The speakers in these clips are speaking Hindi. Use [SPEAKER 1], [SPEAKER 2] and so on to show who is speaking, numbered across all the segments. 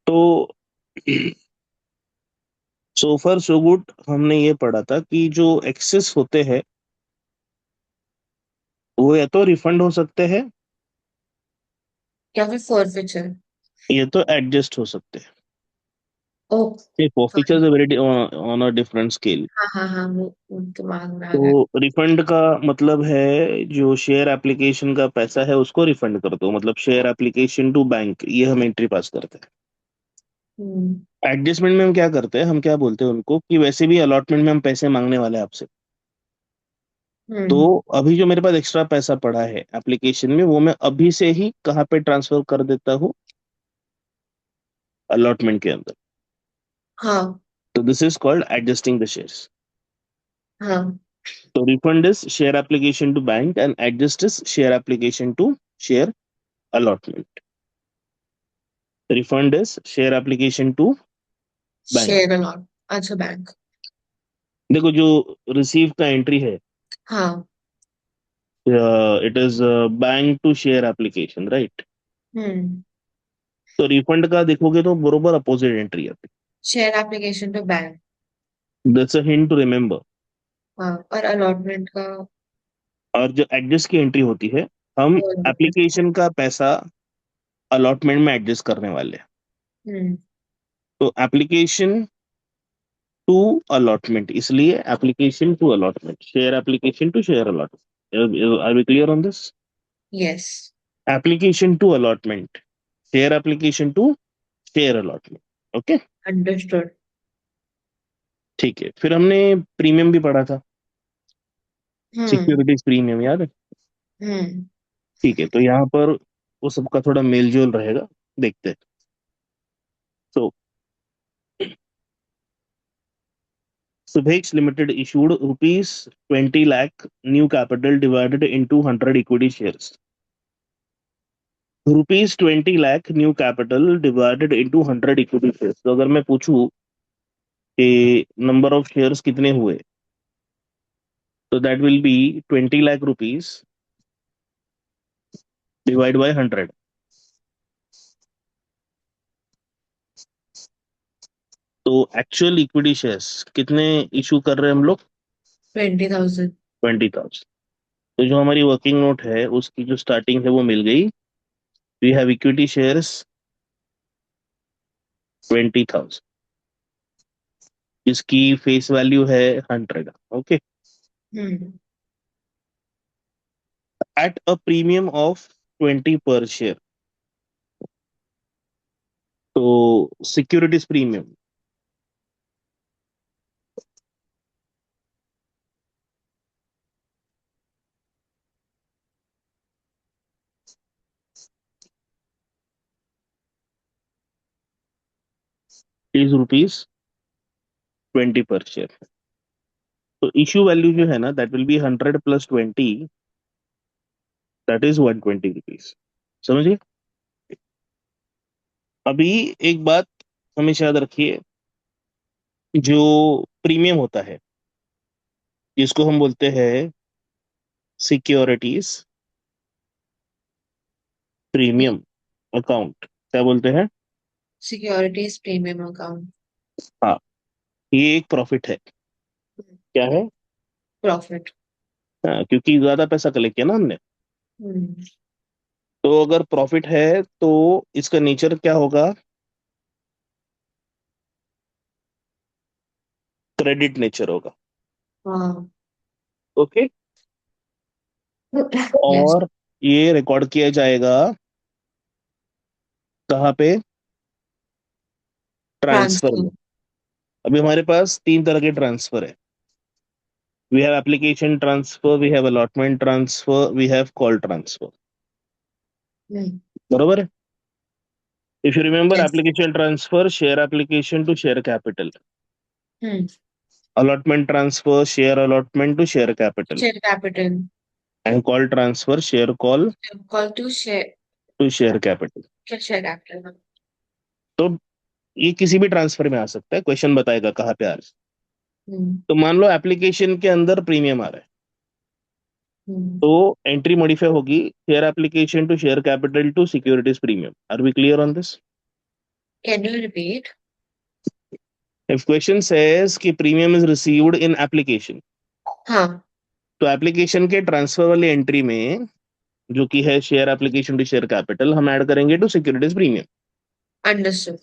[SPEAKER 1] तो सो फar सो गुड हमने ये पढ़ा था कि जो एक्सेस होते हैं वो या तो रिफंड हो सकते हैं
[SPEAKER 2] या फिर फॉरफिचर।
[SPEAKER 1] या तो एडजस्ट हो सकते हैं।
[SPEAKER 2] Oh,
[SPEAKER 1] forfeiture
[SPEAKER 2] sorry.
[SPEAKER 1] Is very on a different scale.
[SPEAKER 2] हाँ हाँ हाँ, वो दिमाग में आ रहा है।
[SPEAKER 1] तो रिफंड का मतलब है जो शेयर एप्लीकेशन का पैसा है उसको रिफंड कर दो, मतलब शेयर एप्लीकेशन टू बैंक, ये हम एंट्री पास करते हैं।
[SPEAKER 2] हम्म।
[SPEAKER 1] एडजस्टमेंट में हम क्या करते हैं, हम क्या बोलते हैं उनको कि वैसे भी अलॉटमेंट में हम पैसे मांगने वाले हैं आपसे, तो
[SPEAKER 2] हम्म।
[SPEAKER 1] अभी जो मेरे पास एक्स्ट्रा पैसा पड़ा है एप्लीकेशन में वो मैं अभी से ही कहाँ पे ट्रांसफर कर देता हूँ, अलॉटमेंट के अंदर।
[SPEAKER 2] हाँ
[SPEAKER 1] तो this is called adjusting the shares.
[SPEAKER 2] हाँ।
[SPEAKER 1] तो refund is share application to bank and adjust is share application to share allotment. Refund is share application to bank.
[SPEAKER 2] Share allot. अच्छा, बैंक।
[SPEAKER 1] देखो जो रिसीव का एंट्री है,
[SPEAKER 2] हाँ।
[SPEAKER 1] It is bank to share application, right.
[SPEAKER 2] Hmm.
[SPEAKER 1] तो रिफंड का देखोगे तो बरोबर अपोजिट एंट्री आती
[SPEAKER 2] शेयर एप्लीकेशन टू बैंक।
[SPEAKER 1] है। That's a hint to remember.
[SPEAKER 2] हाँ, और अलॉटमेंट का।
[SPEAKER 1] और जो एडजस्ट की एंट्री होती है, हम
[SPEAKER 2] वो allotment का।
[SPEAKER 1] एप्लीकेशन का पैसा अलॉटमेंट में एडजस्ट करने वाले हैं।
[SPEAKER 2] हम्म।
[SPEAKER 1] तो एप्लीकेशन टू अलॉटमेंट, इसलिए application to allotment, share application to share allotment. Are we clear on this?
[SPEAKER 2] Yes.
[SPEAKER 1] Application to allotment, share application to share allotment. Okay,
[SPEAKER 2] understood.
[SPEAKER 1] ठीक है। फिर हमने प्रीमियम भी पढ़ा था,
[SPEAKER 2] हम्म।
[SPEAKER 1] सिक्योरिटीज प्रीमियम, याद है?
[SPEAKER 2] हम्म।
[SPEAKER 1] ठीक है, तो यहाँ पर वो सबका थोड़ा मेल जोल रहेगा, देखते हैं। सो Subhex Limited issued rupees 20 lakh new capital divided into 100 equity shares. Rupees 20 lakh new capital divided into 100 equity shares. तो अगर मैं पूछूं कि नंबर ऑफ शेयर्स कितने हुए, तो that will B 20 lakh rupees divide by 100। तो एक्चुअल इक्विटी शेयर्स कितने इशू कर रहे हैं हम लोग?
[SPEAKER 2] 20,000।
[SPEAKER 1] 20,000। तो जो हमारी वर्किंग नोट है उसकी जो स्टार्टिंग है वो मिल गई। वी हैव इक्विटी शेयर्स 20,000 जिसकी फेस वैल्यू है 100। Okay,
[SPEAKER 2] hmm.
[SPEAKER 1] At a premium of 20 पर शेयर। तो सिक्योरिटीज प्रीमियम इज रुपीज 20 पर शेयर। तो इश्यू वैल्यू जो है ना, that will B 100 + 20, that is 120 rupees. समझिए। अभी एक बात हमेशा याद रखिए, जो प्रीमियम होता है जिसको हम बोलते हैं सिक्योरिटीज प्रीमियम अकाउंट, क्या बोलते हैं?
[SPEAKER 2] Securities premium account.
[SPEAKER 1] हाँ, ये एक प्रॉफिट है। क्या है?
[SPEAKER 2] प्रॉफिट।
[SPEAKER 1] हाँ, क्योंकि ज्यादा पैसा कलेक्ट किया ना हमने।
[SPEAKER 2] हम्म।
[SPEAKER 1] तो अगर प्रॉफिट है तो इसका नेचर क्या होगा? क्रेडिट नेचर होगा।
[SPEAKER 2] हाँ।
[SPEAKER 1] Okay,
[SPEAKER 2] yes.
[SPEAKER 1] और ये रिकॉर्ड किया जाएगा कहाँ पे? Transfer
[SPEAKER 2] transfer.
[SPEAKER 1] में। अभी हमारे पास तीन तरह के ट्रांसफर है। We have application transfer, we have allotment transfer, we have call transfer.
[SPEAKER 2] Hmm.
[SPEAKER 1] बरोबर है? If you remember,
[SPEAKER 2] yes.
[SPEAKER 1] Application transfer share application to share capital,
[SPEAKER 2] hmm.
[SPEAKER 1] Allotment transfer share allotment to share capital,
[SPEAKER 2] share capital.
[SPEAKER 1] And call transfer share call
[SPEAKER 2] call to share.
[SPEAKER 1] To share capital.
[SPEAKER 2] Share capital.
[SPEAKER 1] तो ये किसी भी ट्रांसफर में आ सकता है, क्वेश्चन बताएगा कहाँ पे आ रहा है।
[SPEAKER 2] हम्म।
[SPEAKER 1] तो मान लो एप्लीकेशन के अंदर प्रीमियम आ रहा है,
[SPEAKER 2] हम्म।
[SPEAKER 1] तो एंट्री मॉडिफाई होगी share application to share capital to securities premium. Are we clear on this?
[SPEAKER 2] Can you repeat?
[SPEAKER 1] If question says कि premium is received in application,
[SPEAKER 2] हाँ.
[SPEAKER 1] तो एप्लीकेशन के ट्रांसफर वाली एंट्री में जो कि है share application to share capital, हम ऐड करेंगे टू सिक्योरिटीज प्रीमियम।
[SPEAKER 2] Understood.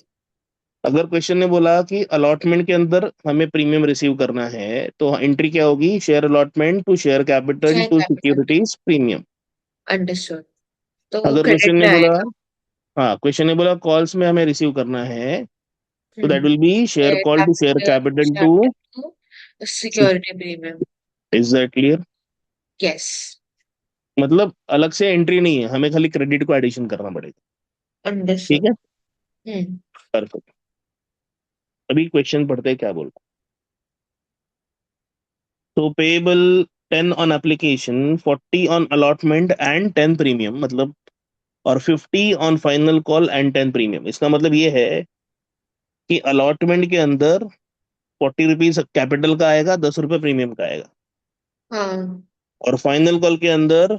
[SPEAKER 1] अगर क्वेश्चन ने बोला कि अलॉटमेंट के अंदर हमें प्रीमियम रिसीव करना है, तो एंट्री क्या होगी? Share allotment to share capital
[SPEAKER 2] Share
[SPEAKER 1] to
[SPEAKER 2] capital.
[SPEAKER 1] Securities premium.
[SPEAKER 2] Understood. तो वो
[SPEAKER 1] अगर क्वेश्चन
[SPEAKER 2] क्रेडिट
[SPEAKER 1] ने
[SPEAKER 2] में
[SPEAKER 1] बोला,
[SPEAKER 2] आएगा.
[SPEAKER 1] हाँ, क्वेश्चन ने बोला कॉल्स में हमें रिसीव करना है, तो that
[SPEAKER 2] hmm.
[SPEAKER 1] Will be share
[SPEAKER 2] Share
[SPEAKER 1] call to share
[SPEAKER 2] capital.
[SPEAKER 1] Capital
[SPEAKER 2] Share
[SPEAKER 1] to.
[SPEAKER 2] capital. Security premium.
[SPEAKER 1] Is that clear?
[SPEAKER 2] Yes.
[SPEAKER 1] मतलब अलग से एंट्री नहीं है, हमें खाली क्रेडिट को एडिशन करना पड़ेगा। ठीक
[SPEAKER 2] Understood.
[SPEAKER 1] है,
[SPEAKER 2] Hmm.
[SPEAKER 1] परफेक्ट। अभी क्वेश्चन पढ़ते हैं क्या बोल। तो payable 10 on application, 40 on allotment and 10 premium, मतलब, और 50 on final call and 10 premium. इसका मतलब ये है कि अलॉटमेंट के अंदर 40 रुपीज कैपिटल का आएगा, 10 रुपये प्रीमियम का आएगा।
[SPEAKER 2] हाँ.
[SPEAKER 1] और फाइनल कॉल के अंदर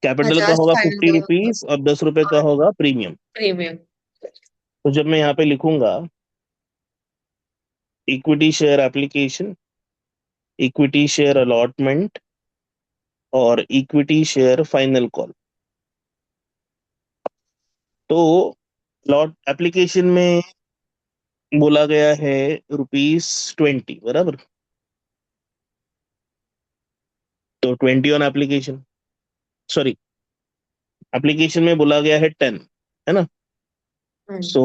[SPEAKER 1] कैपिटल का
[SPEAKER 2] 50
[SPEAKER 1] होगा फिफ्टी
[SPEAKER 2] फाइनल
[SPEAKER 1] रुपीज और 10 रुपये का
[SPEAKER 2] और
[SPEAKER 1] होगा प्रीमियम।
[SPEAKER 2] प्रीमियम.
[SPEAKER 1] तो जब मैं यहाँ पे लिखूंगा equity share application, equity share allotment और इक्विटी शेयर फाइनल कॉल, तो लॉट एप्लीकेशन में बोला गया है ₹20, बराबर। तो 20 ऑन एप्लीकेशन, सॉरी, एप्लीकेशन में बोला गया है 10, है ना?
[SPEAKER 2] Hmm.
[SPEAKER 1] So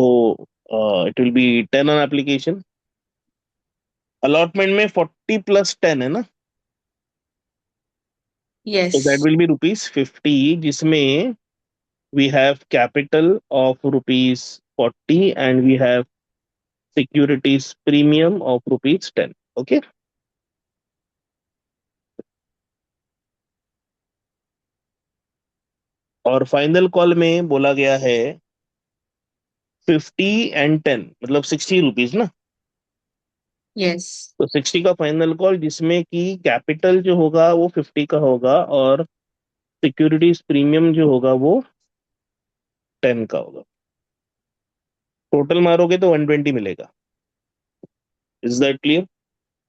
[SPEAKER 1] it will be 10 on application. Allotment में 40 + 10 है ना, तो दैट
[SPEAKER 2] Yes.
[SPEAKER 1] विल बी ₹50, जिसमें we have capital of ₹40 and we have securities premium of ₹10। Okay, और फाइनल कॉल में बोला गया है 50 and 10, मतलब ₹60 ना।
[SPEAKER 2] Yes.
[SPEAKER 1] तो 60 का फाइनल कॉल, जिसमें कि कैपिटल जो होगा वो 50 का होगा और सिक्योरिटीज प्रीमियम जो होगा वो 10 का होगा। टोटल मारोगे तो 120 मिलेगा। Is that clear?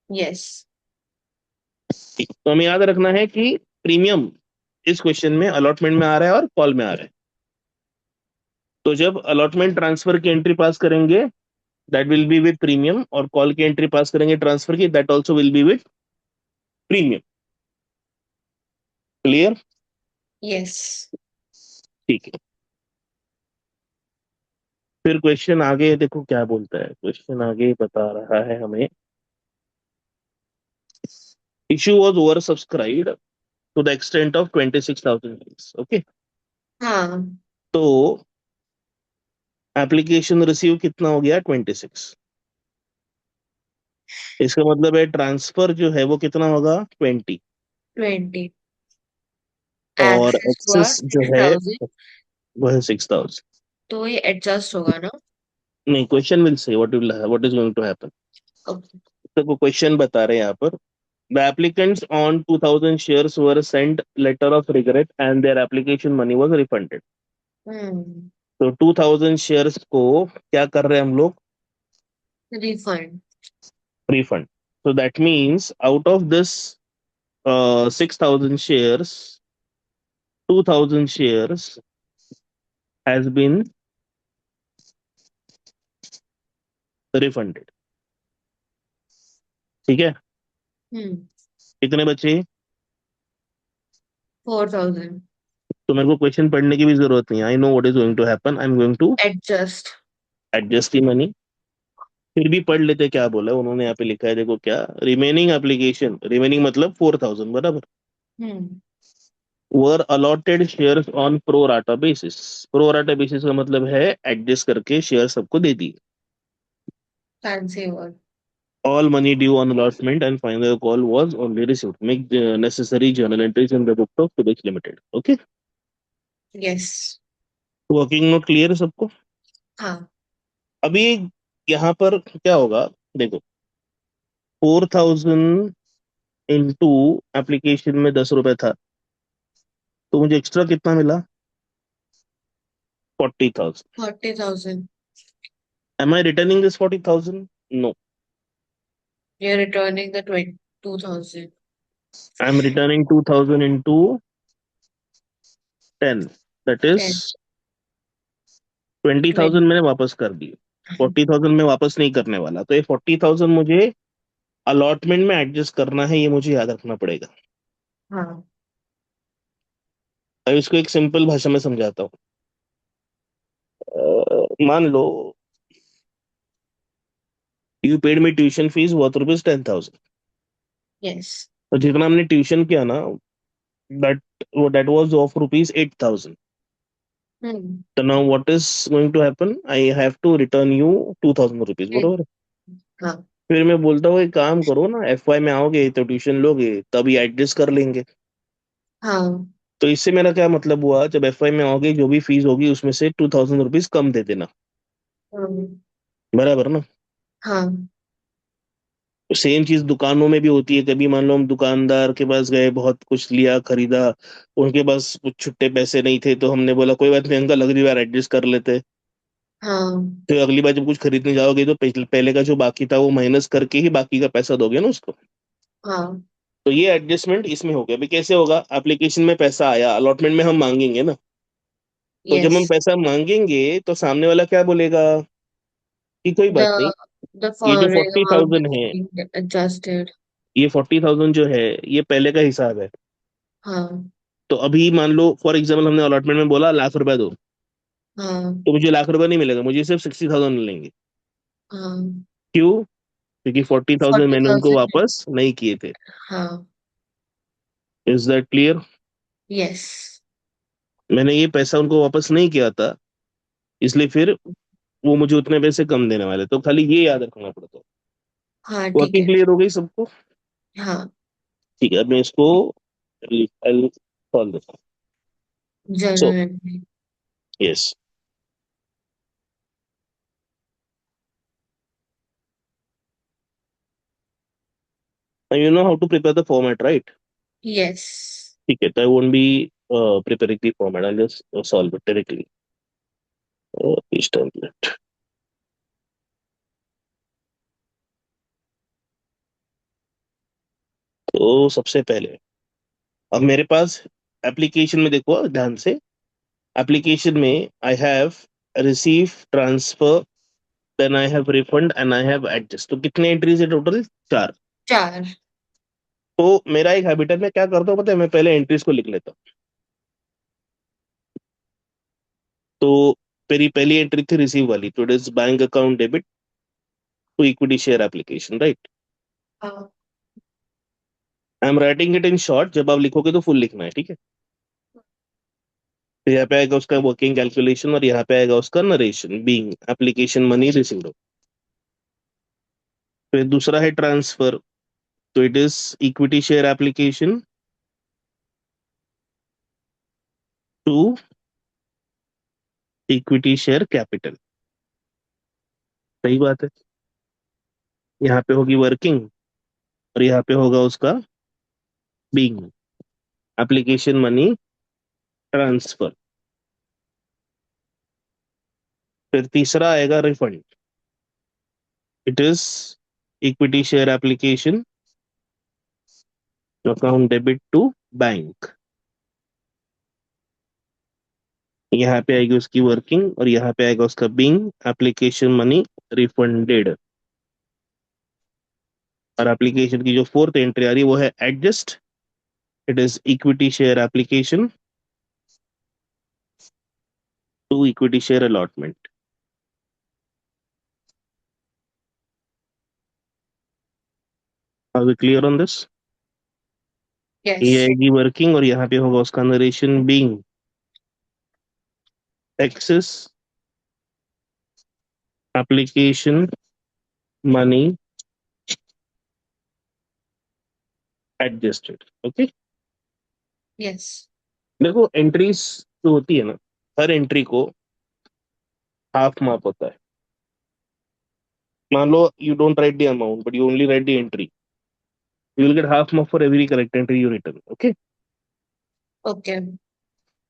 [SPEAKER 2] Yes.
[SPEAKER 1] तो हमें याद रखना है कि प्रीमियम इस क्वेश्चन में अलॉटमेंट में आ रहा है और कॉल में आ रहा है। तो जब अलॉटमेंट ट्रांसफर की एंट्री पास करेंगे, that will be with premium, और कॉल की एंट्री पास करेंगे ट्रांसफर की, that also will be with premium. Clear?
[SPEAKER 2] Yes.
[SPEAKER 1] ठीक है, फिर क्वेश्चन आगे देखो क्या बोलता है। क्वेश्चन आगे बता रहा है हमें, issue was over subscribed to the extent of 26,000। Okay,
[SPEAKER 2] हाँ.
[SPEAKER 1] तो एप्लीकेशन रिसीव कितना हो गया? 26। इसका मतलब है ट्रांसफर जो है वो कितना होगा? 20।
[SPEAKER 2] 20.
[SPEAKER 1] और
[SPEAKER 2] एक्सेस हुआ
[SPEAKER 1] एक्सेस जो है
[SPEAKER 2] 6,000.
[SPEAKER 1] वो है 6,000।
[SPEAKER 2] तो ये एडजस्ट होगा ना?
[SPEAKER 1] नहीं, question will say what is going to happen.
[SPEAKER 2] Okay.
[SPEAKER 1] तो क्वेश्चन बता रहे हैं यहाँ पर, the applicants on 2,000 shares were sent letter of regret and their application money was refunded.
[SPEAKER 2] Hmm.
[SPEAKER 1] तो 2,000 शेयर्स को क्या कर रहे हैं हम लोग?
[SPEAKER 2] Refund.
[SPEAKER 1] Refund. So that means out of this 6,000 shares, 2,000 shares has been refunded। ठीक है,
[SPEAKER 2] हम्म.
[SPEAKER 1] कितने बचे?
[SPEAKER 2] 4,000.
[SPEAKER 1] तो मेरे को क्वेश्चन पढ़ने की भी जरूरत नहीं, I know what is going to happen, I am going to
[SPEAKER 2] adjust.
[SPEAKER 1] Adjust the money. फिर भी पढ़ लेते क्या बोला है। उन्होंने यहाँ पे लिखा है, देखो क्या, रिमेनिंग एप्लीकेशन, रिमेनिंग मतलब 4,000, बराबर,
[SPEAKER 2] hmm.
[SPEAKER 1] Were allotted shares on pro rata basis. Pro rata basis का मतलब है एडजस्ट करके शेयर सबको दे दिए।
[SPEAKER 2] Fancy word.
[SPEAKER 1] All money due on allotment and final call was only received. Make the necessary journal entries in the book of Subex Limited. Okay?
[SPEAKER 2] Yes.
[SPEAKER 1] Working note clear है सबको?
[SPEAKER 2] हाँ.
[SPEAKER 1] अभी यहाँ पर क्या होगा, देखो, 4,000 इंटू एप्लीकेशन में 10 रुपए था, तो मुझे एक्स्ट्रा कितना मिला? 40,000।
[SPEAKER 2] 40,000.
[SPEAKER 1] Am I returning this 40,000? No.
[SPEAKER 2] You're returning the 2,000.
[SPEAKER 1] I'm returning 2,000 into 10. That
[SPEAKER 2] 10,
[SPEAKER 1] is 20,000
[SPEAKER 2] 20.
[SPEAKER 1] मैंने वापस कर दिए। 40,000 मैं वापस नहीं करने वाला, तो ये 40,000 मुझे अलॉटमेंट में एडजस्ट करना है, ये मुझे याद रखना पड़ेगा।
[SPEAKER 2] हाँ।
[SPEAKER 1] अब इसको एक सिंपल भाषा में समझाता हूँ। मान लो you paid me tuition fees worth rupees 10,000।
[SPEAKER 2] Yes.
[SPEAKER 1] तो जितना हमने ट्यूशन किया ना, that that was of rupees 8,000।
[SPEAKER 2] Hmm.
[SPEAKER 1] तो now what is going to happen, I have to return you 2,000 rupees,
[SPEAKER 2] एक-
[SPEAKER 1] बरोबर।
[SPEAKER 2] हाँ।
[SPEAKER 1] फिर मैं बोलता हूँ एक काम करो ना, FY में आओगे तो ट्यूशन लोगे, तभी एडजस्ट कर लेंगे।
[SPEAKER 2] हाँ।
[SPEAKER 1] तो इससे मेरा क्या मतलब हुआ, जब FY में आओगे जो भी फीस होगी उसमें से 2,000 रुपीज कम दे देना,
[SPEAKER 2] हम्म,
[SPEAKER 1] बराबर ना।
[SPEAKER 2] हाँ।
[SPEAKER 1] सेम चीज दुकानों में भी होती है। कभी मान लो हम दुकानदार के पास गए, बहुत कुछ लिया खरीदा, उनके पास कुछ छुट्टे पैसे नहीं थे, तो हमने बोला कोई बात नहीं अंकल, अगली बार एडजस्ट कर लेते हैं।
[SPEAKER 2] हाँ।
[SPEAKER 1] तो अगली बार जब कुछ खरीदने जाओगे तो पहले का जो बाकी था वो माइनस करके ही बाकी का पैसा दोगे ना उसको।
[SPEAKER 2] हाँ।
[SPEAKER 1] तो ये एडजस्टमेंट इसमें हो गया। अभी कैसे होगा, एप्लीकेशन में पैसा आया, अलॉटमेंट में हम मांगेंगे ना, तो जब
[SPEAKER 2] यस।
[SPEAKER 1] हम पैसा मांगेंगे तो सामने वाला क्या बोलेगा कि कोई बात नहीं,
[SPEAKER 2] The the
[SPEAKER 1] ये जो
[SPEAKER 2] following
[SPEAKER 1] forty
[SPEAKER 2] amount
[SPEAKER 1] thousand
[SPEAKER 2] is
[SPEAKER 1] है,
[SPEAKER 2] being adjusted.
[SPEAKER 1] ये 40,000 जो है, ये पहले का हिसाब है।
[SPEAKER 2] हाँ।
[SPEAKER 1] तो अभी मान लो फॉर एग्जाम्पल हमने अलॉटमेंट में बोला लाख रुपए दो,
[SPEAKER 2] हाँ।
[SPEAKER 1] तो मुझे लाख रुपए नहीं मिलेगा, मुझे सिर्फ 60,000 मिलेंगे।
[SPEAKER 2] हाँ।
[SPEAKER 1] क्यों? क्योंकि 40,000
[SPEAKER 2] 40,000
[SPEAKER 1] मैंने उनको
[SPEAKER 2] है।
[SPEAKER 1] वापस नहीं किए थे।
[SPEAKER 2] हाँ।
[SPEAKER 1] Is that clear?
[SPEAKER 2] यस।
[SPEAKER 1] मैंने ये पैसा उनको वापस नहीं किया था, इसलिए फिर वो मुझे उतने पैसे कम देने वाले, तो खाली ये याद रखना पड़ता है।
[SPEAKER 2] हाँ, ठीक
[SPEAKER 1] वर्किंग
[SPEAKER 2] है।
[SPEAKER 1] क्लियर हो गई सबको?
[SPEAKER 2] हाँ।
[SPEAKER 1] ठीक है, अब मैं इसको सॉल्व देता हूँ। So
[SPEAKER 2] journal entry.
[SPEAKER 1] Yes, you know how to prepare the format, right?
[SPEAKER 2] Yes.
[SPEAKER 1] ठीक है, तो I won't be preparing the format, I'll just solve it directly. This template. तो सबसे पहले अब मेरे पास एप्लीकेशन में देखो ध्यान से, एप्लीकेशन में I have receive, transfer, then I have refund and I have adjust. तो कितने एंट्रीज है टोटल? 4।
[SPEAKER 2] 4।
[SPEAKER 1] तो मेरा एक हैबिट है, मैं क्या करता हूँ पता है, मैं पहले एंट्रीज को लिख लेता हूँ। तो मेरी पहली एंट्री थी रिसीव वाली, तो it is bank account debit to equity share application, right?
[SPEAKER 2] हाँ।
[SPEAKER 1] I am writing it in short, जब आप लिखोगे तो फुल लिखना है, ठीक है। तो यहाँ पे आएगा उसका वर्किंग कैलकुलेशन और यहाँ पे आएगा उसका narration, being application money received. फिर दूसरा है ट्रांसफर, तो it is equity share application to equity share capital. सही बात है। यहाँ पे होगी वर्किंग और यहाँ पे होगा उसका बीइंग, एप्लीकेशन मनी ट्रांसफर। फिर तीसरा आएगा refund, it is equity share application account debit to bank. यहाँ पे आएगी उसकी वर्किंग और यहाँ पे आएगा उसका बीइंग, एप्लीकेशन मनी रिफंडेड। और एप्लीकेशन की जो फोर्थ एंट्री आ रही है वो है adjust, it is equity share application to equity share allotment. Are we clear on this?
[SPEAKER 2] Yes.
[SPEAKER 1] ये आएगी वर्किंग और यहाँ पे होगा उसका narration, being excess application money adjusted. Okay,
[SPEAKER 2] yes.
[SPEAKER 1] देखो एंट्रीज जो होती है ना, हर एंट्री को हाफ मार्क होता है। मान लो you don't write the amount but you only write the entry, you will get half mark for every correct entry you return. Okay,
[SPEAKER 2] okay. Hmm.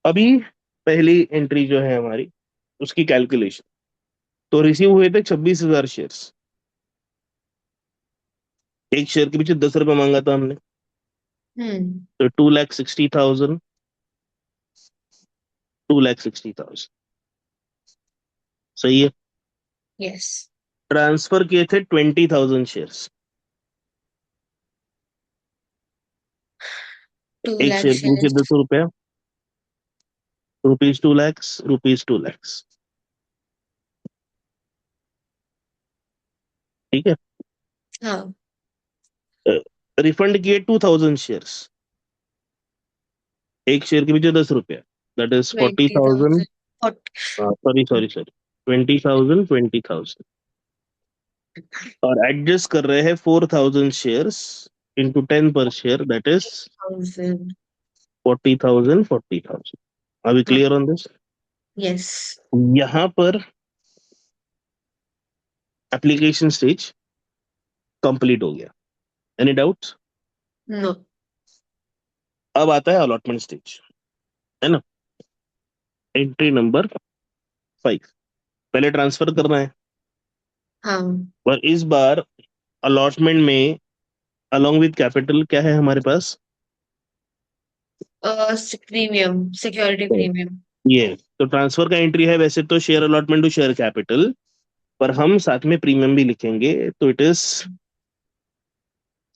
[SPEAKER 1] अभी पहली एंट्री जो है हमारी, उसकी कैलकुलेशन। तो रिसीव हुए थे 26,000 शेयर्स। एक शेयर के पीछे 10 रुपए मांगा था हमने।
[SPEAKER 2] हम्म।
[SPEAKER 1] तो 2,60,000, 2,60,000। सही है।
[SPEAKER 2] यस।
[SPEAKER 1] ट्रांसफर किए थे 20,000 शेयर्स।
[SPEAKER 2] टू
[SPEAKER 1] एक
[SPEAKER 2] लाख
[SPEAKER 1] शेयर के पीछे
[SPEAKER 2] शेयर्स
[SPEAKER 1] 10 रुपया, रुपीज 2 लाख, रुपीज 2 लाख। ठीक है।
[SPEAKER 2] हाँ।
[SPEAKER 1] रिफंड किए 2,000 शेयर्स। एक शेयर के पीछे 10 रुपया, that is 40,000।
[SPEAKER 2] 20,000। 40।
[SPEAKER 1] Sorry sorry sorry, 20,000, 20,000। और एडजस्ट कर रहे हैं 4,000 शेयर्स इंटू 10 पर शेयर, दैट इज
[SPEAKER 2] 40,000।
[SPEAKER 1] 40,000, 40,000। अभी
[SPEAKER 2] हाँ।
[SPEAKER 1] Clear on this?
[SPEAKER 2] यस।
[SPEAKER 1] यहां पर एप्लीकेशन स्टेज कंप्लीट हो गया। Any doubts?
[SPEAKER 2] नो।
[SPEAKER 1] अब आता है अलॉटमेंट स्टेज, है ना। Entry number 5। पहले ट्रांसफर करना है,
[SPEAKER 2] हाँ।
[SPEAKER 1] और इस बार अलॉटमेंट में अलोंग विद कैपिटल क्या है हमारे पास?
[SPEAKER 2] Premium, security premium.
[SPEAKER 1] ये तो ट्रांसफर का एंट्री है वैसे तो share allotment to share capital, पर हम साथ में प्रीमियम भी लिखेंगे, तो it is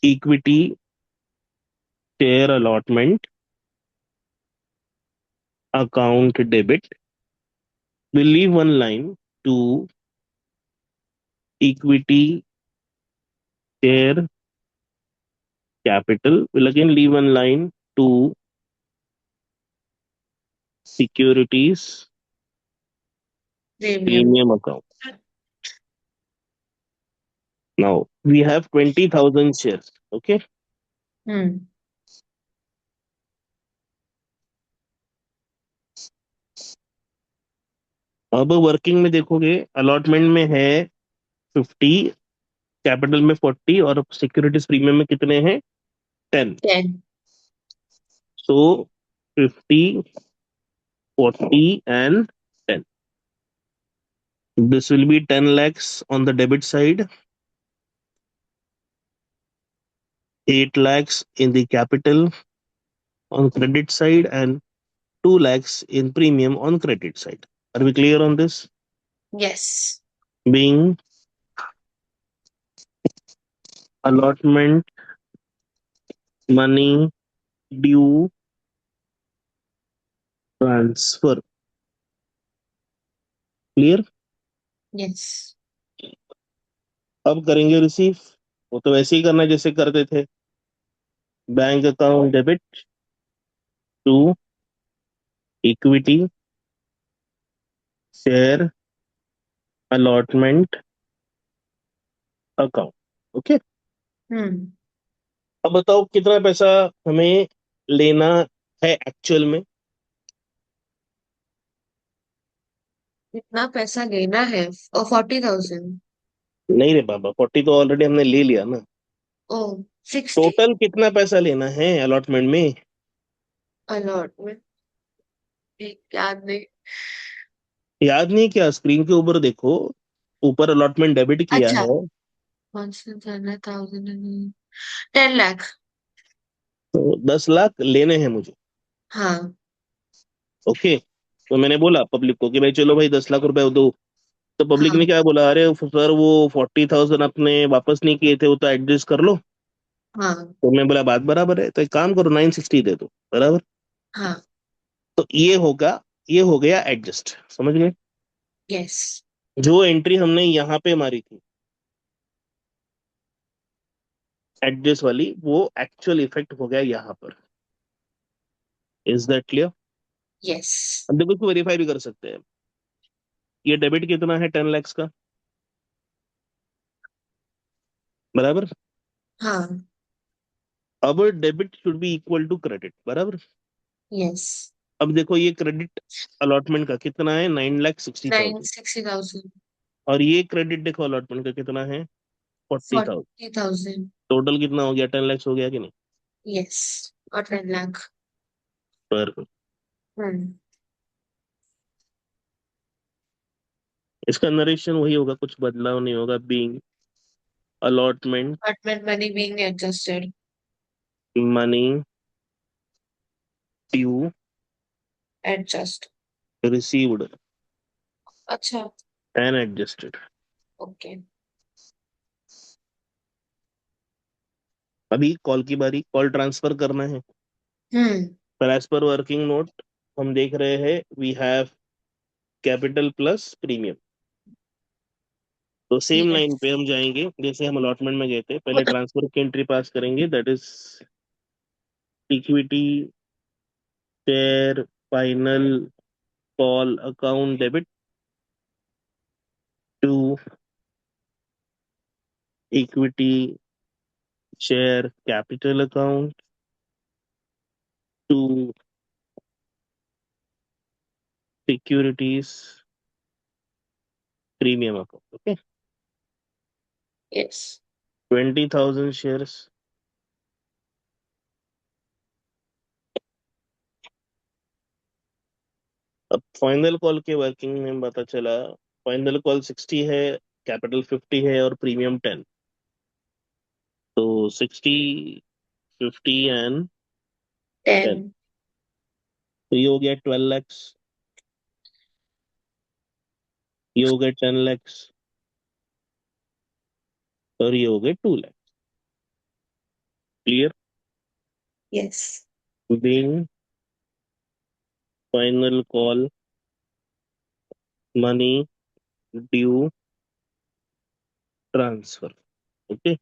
[SPEAKER 1] equity share allotment account debit. Will leave one line to equity share capital. Will again leave one line to securities
[SPEAKER 2] premium.
[SPEAKER 1] premium account. Now we have 20,000 shares. Okay.
[SPEAKER 2] Hmm.
[SPEAKER 1] अब वर्किंग में देखोगे, अलॉटमेंट में है 50, कैपिटल में 40, और सिक्योरिटीज प्रीमियम में कितने हैं? 10।
[SPEAKER 2] 10।
[SPEAKER 1] सो 50, 40 and 10. This will be 10 lakhs on the debit side, 8 lakhs in the capital on credit side, and 2 lakhs in premium on credit side. Are we clear on this?
[SPEAKER 2] Yes.
[SPEAKER 1] Being allotment money due transfer. Clear?
[SPEAKER 2] Yes.
[SPEAKER 1] अब करेंगे रिसीव। वो तो वैसे ही करना है जैसे करते थे। Bank account debit to equity share allotment account. Okay.
[SPEAKER 2] Hmm.
[SPEAKER 1] अब बताओ कितना पैसा हमें लेना है एक्चुअल में?
[SPEAKER 2] कितना पैसा लेना है? और 40,000।
[SPEAKER 1] नहीं रे बाबा, 40 तो ऑलरेडी हमने ले लिया ना।
[SPEAKER 2] ओ, 60।
[SPEAKER 1] टोटल कितना पैसा लेना है अलॉटमेंट में?
[SPEAKER 2] अलॉटमेंट याद नहीं।
[SPEAKER 1] याद नहीं क्या? स्क्रीन के ऊपर देखो, ऊपर अलॉटमेंट डेबिट किया
[SPEAKER 2] अच्छा।
[SPEAKER 1] है।
[SPEAKER 2] कौन सा जाना? 10 लाख।
[SPEAKER 1] तो 10 लाख लेने हैं मुझे।
[SPEAKER 2] हाँ।
[SPEAKER 1] ओके। तो मैंने बोला पब्लिक को कि भाई चलो भाई 10 लाख रुपए दो। तो पब्लिक ने
[SPEAKER 2] हाँ।
[SPEAKER 1] क्या बोला, अरे सर वो 40,000 अपने वापस नहीं किए थे, वो तो एडजस्ट कर लो।
[SPEAKER 2] हाँ।
[SPEAKER 1] तो मैं बोला बात बराबर है, तो एक काम करो 960 दे दो, बराबर।
[SPEAKER 2] हाँ।
[SPEAKER 1] तो ये होगा, ये हो गया एडजस्ट, समझ गए?
[SPEAKER 2] यस।
[SPEAKER 1] जो एंट्री हमने यहाँ पे मारी थी एडजस्ट वाली, वो एक्चुअल इफेक्ट हो गया यहाँ पर। Is that clear?
[SPEAKER 2] यस।
[SPEAKER 1] अब देखो इसको वेरीफाई भी कर सकते हैं। ये डेबिट कितना है? 10 lakhs का, बराबर।
[SPEAKER 2] हाँ।
[SPEAKER 1] अब debit should be equal to credit, बराबर।
[SPEAKER 2] यस।
[SPEAKER 1] अब देखो ये क्रेडिट अलॉटमेंट का कितना है? 9,60,000।
[SPEAKER 2] 960,000।
[SPEAKER 1] और ये क्रेडिट देखो अलॉटमेंट का कितना है? 40,000।
[SPEAKER 2] 40,000।
[SPEAKER 1] टोटल कितना हो गया? 10 lakhs हो गया कि नहीं?
[SPEAKER 2] यस। और 10 लाख।
[SPEAKER 1] पर
[SPEAKER 2] हम्म।
[SPEAKER 1] इसका नरेशन वही होगा, कुछ बदलाव नहीं होगा। Being allotment
[SPEAKER 2] Apartment money being adjusted.
[SPEAKER 1] Money due
[SPEAKER 2] Adjust.
[SPEAKER 1] Received
[SPEAKER 2] अच्छा.
[SPEAKER 1] And adjusted.
[SPEAKER 2] ओके.
[SPEAKER 1] अभी कॉल की बारी, कॉल ट्रांसफर करना है।
[SPEAKER 2] हम्म.
[SPEAKER 1] पर एज पर वर्किंग नोट हम देख रहे हैं we have capital plus premium. तो सेम लाइन पे
[SPEAKER 2] यस.
[SPEAKER 1] हम जाएंगे जैसे हम अलॉटमेंट में गए थे, पहले ट्रांसफर की एंट्री पास करेंगे, that is equity share final call account debit to equity share capital account to securities premium account. Okay,
[SPEAKER 2] yes.
[SPEAKER 1] 20,000 shares. अब फाइनल कॉल के वर्किंग में पता चला, फाइनल कॉल 60 है, कैपिटल 50 है और प्रीमियम 10। तो 60 50 एंड 10,
[SPEAKER 2] 10.
[SPEAKER 1] तो ये हो गया 12 lakhs, ये हो गए 10 lakhs और ये हो गए 2 lakhs। Clear?
[SPEAKER 2] Yes.
[SPEAKER 1] Being final call money due transfer. Okay,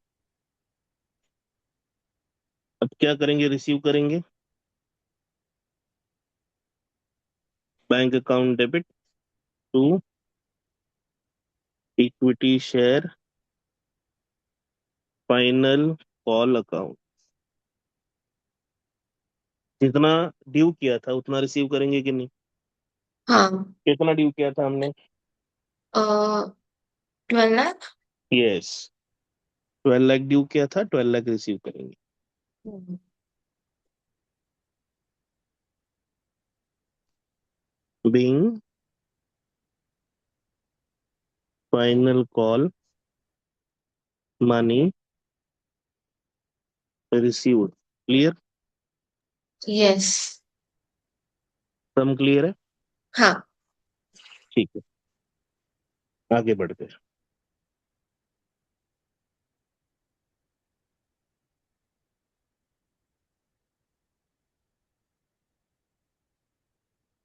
[SPEAKER 1] अब क्या करेंगे, रिसीव करेंगे bank account debit to equity share final call account. जितना ड्यू किया था उतना रिसीव करेंगे कि नहीं?
[SPEAKER 2] हाँ.
[SPEAKER 1] कितना ड्यू किया था हमने?
[SPEAKER 2] 12 लाख.
[SPEAKER 1] यस, 12 लाख ड्यू किया था, 12 लाख रिसीव करेंगे।
[SPEAKER 2] Hmm.
[SPEAKER 1] Being final call money received. Clear?
[SPEAKER 2] Yes.
[SPEAKER 1] सम क्लियर है?
[SPEAKER 2] हाँ.
[SPEAKER 1] ठीक है, आगे बढ़ते हैं।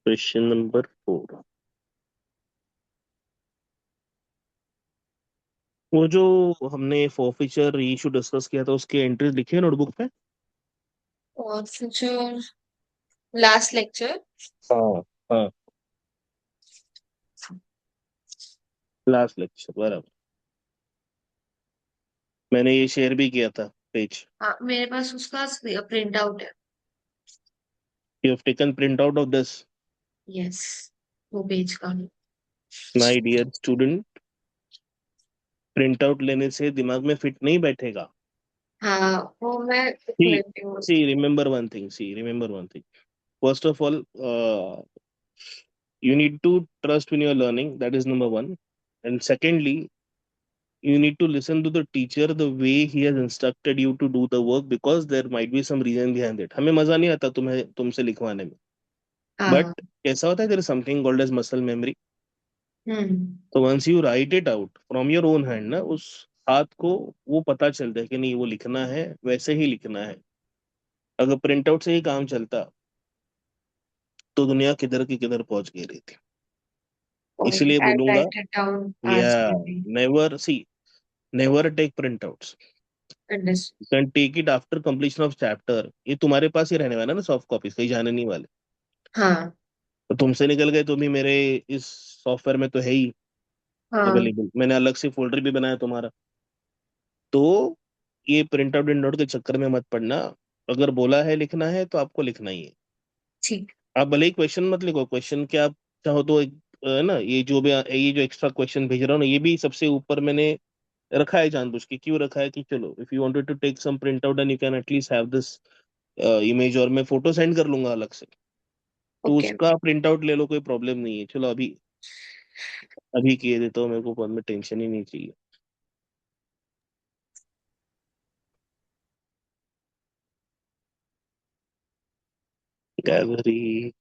[SPEAKER 1] Question number 4। वो जो हमने फॉरफीचर इशू डिस्कस किया था उसके एंट्रीज लिखे हैं नोटबुक पे?
[SPEAKER 2] और फ्यूचर. Last lecture.
[SPEAKER 1] हाँ हाँ, लास्ट लेक्चर बराबर। मैंने ये शेयर भी किया था पेज।
[SPEAKER 2] हाँ, मेरे पास उसका प्रिंट आउट है.
[SPEAKER 1] You have taken print out of this?
[SPEAKER 2] Yes. वो पेज का.
[SPEAKER 1] My dear student, print out लेने से दिमाग में फिट नहीं बैठेगा।
[SPEAKER 2] हाँ, वो मैं लिख
[SPEAKER 1] सी
[SPEAKER 2] लेती हूँ
[SPEAKER 1] सी
[SPEAKER 2] उसको.
[SPEAKER 1] Remember one thing, see remember one thing, first of all, you need to trust in your learning, that is number one. And secondly, you need to listen to the teacher the way he has instructed you to do the work, because there might be some reason behind it. हमें मजा नहीं आता तुम्हें तुमसे लिखवाने में, बट
[SPEAKER 2] हाँ.
[SPEAKER 1] कैसा होता है, there is something called as muscle memory.
[SPEAKER 2] Hmm.
[SPEAKER 1] तो once you write it out from your own hand ना, उस हाथ को वो पता चलता है कि नहीं वो लिखना है, वैसे ही लिखना है। अगर प्रिंट आउट से ही काम चलता तो दुनिया किधर की किधर पहुंच गई रही थी।
[SPEAKER 2] ओके,
[SPEAKER 1] इसलिए
[SPEAKER 2] आई
[SPEAKER 1] बोलूंगा,
[SPEAKER 2] राइट इट डाउन
[SPEAKER 1] या
[SPEAKER 2] आज भी.
[SPEAKER 1] Never see, never take print outs,
[SPEAKER 2] understood.
[SPEAKER 1] You can take it after completion of chapter. ये तुम्हारे पास ही रहने वाला है ना सॉफ्ट कॉपीज, कहीं जाने नहीं वाले।
[SPEAKER 2] हाँ.
[SPEAKER 1] तो तुमसे निकल गए तो भी मेरे इस सॉफ्टवेयर में तो है ही
[SPEAKER 2] हाँ.
[SPEAKER 1] अवेलेबल, मैंने अलग से फोल्डर भी बनाया तुम्हारा। तो ये प्रिंट आउट के चक्कर में मत पड़ना। अगर बोला है लिखना है तो आपको लिखना ही है।
[SPEAKER 2] ठीक.
[SPEAKER 1] आप भले ही क्वेश्चन मत लिखो, क्वेश्चन क्या आप चाहो तो एक ना, ये जो भी ये जो एक्स्ट्रा क्वेश्चन भेज रहा हूँ ना, ये भी सबसे ऊपर मैंने रखा है जानबूझ के। क्यों रखा है कि चलो if you wanted to take some print out and you can at least have this image, और मैं फोटो सेंड कर लूंगा अलग से, तो
[SPEAKER 2] ओके.
[SPEAKER 1] उसका प्रिंट आउट ले लो, कोई प्रॉब्लम नहीं है। चलो अभी अभी किए थे तो मेरे को बाद में टेंशन ही नहीं चाहिए। गैलरी,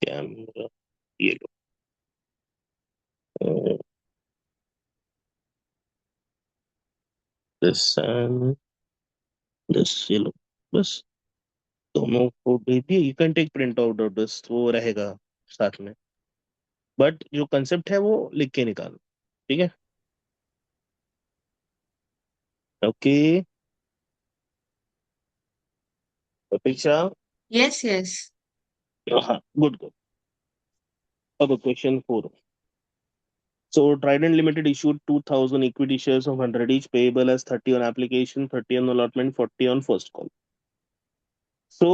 [SPEAKER 1] कैमरा, ये लो, दिस एंड दिस, ये लो, बस दोनों को भेज दिए। You can take print out of this, वो रहेगा साथ में, बट जो कंसेप्ट है वो लिख के निकालो। ठीक है, ओके। अपेक्षा,
[SPEAKER 2] यस यस।
[SPEAKER 1] हाँ, गुड गुड। अब question 4। So Trident Limited issued 2,000 equity shares of 100 each, payable as 30 on application, 30 on allotment, 40 on first call. So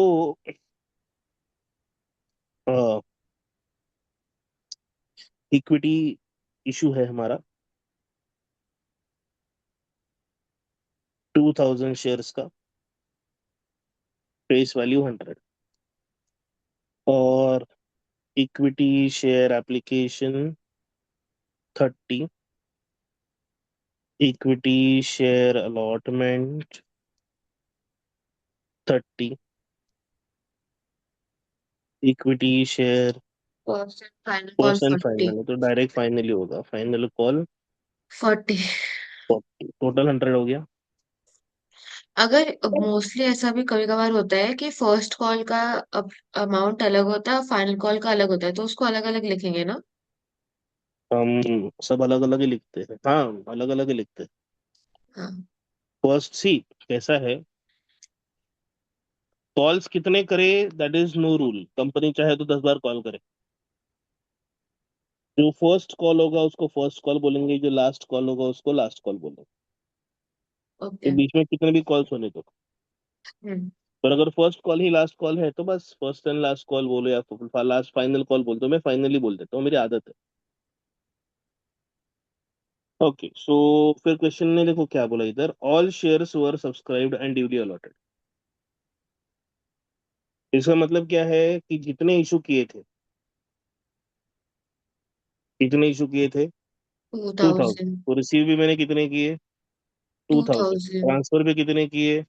[SPEAKER 1] equity issue है हमारा 2,000 शेयर्स का, फेस वैल्यू 100, और equity share application 30, equity share allotment 30, equity share
[SPEAKER 2] first and final call
[SPEAKER 1] first and
[SPEAKER 2] 40।
[SPEAKER 1] Final, तो डायरेक्ट फाइनली होगा, फाइनल कॉल
[SPEAKER 2] 40।
[SPEAKER 1] 40, टोटल 100 हो गया।
[SPEAKER 2] अगर मोस्टली ऐसा भी कभी कभार होता है कि फर्स्ट कॉल का अमाउंट अलग होता है और फाइनल कॉल का अलग होता है, तो उसको अलग अलग लिखेंगे ना?
[SPEAKER 1] हम सब अलग अलग ही लिखते हैं, हाँ अलग अलग ही लिखते हैं।
[SPEAKER 2] हाँ।
[SPEAKER 1] फर्स्ट सी कैसा है, कॉल्स कितने करे that is no rule, company चाहे तो 10 बार कॉल करे। जो फर्स्ट कॉल होगा उसको फर्स्ट कॉल बोलेंगे, जो लास्ट कॉल होगा उसको लास्ट कॉल बोलेंगे। ये
[SPEAKER 2] ओके।
[SPEAKER 1] बीच में कितने भी कॉल्स होने दो,
[SPEAKER 2] हम्म।
[SPEAKER 1] पर अगर फर्स्ट कॉल ही लास्ट कॉल है तो बस फर्स्ट एंड लास्ट कॉल बोलो, या लास्ट फाइनल कॉल बोल दो। मैं फाइनली बोल देता हूँ, मेरी आदत है। ओके, सो फिर क्वेश्चन ने देखो क्या बोला इधर, all shares were subscribed and duly allotted. इसका मतलब क्या है कि जितने इशू किए थे, कितने इशू किए थे,
[SPEAKER 2] टू
[SPEAKER 1] 2,000,
[SPEAKER 2] थाउजेंड।
[SPEAKER 1] तो रिसीव भी मैंने कितने किए,
[SPEAKER 2] टू
[SPEAKER 1] 2,000,
[SPEAKER 2] थाउजेंड।
[SPEAKER 1] ट्रांसफर भी कितने किए,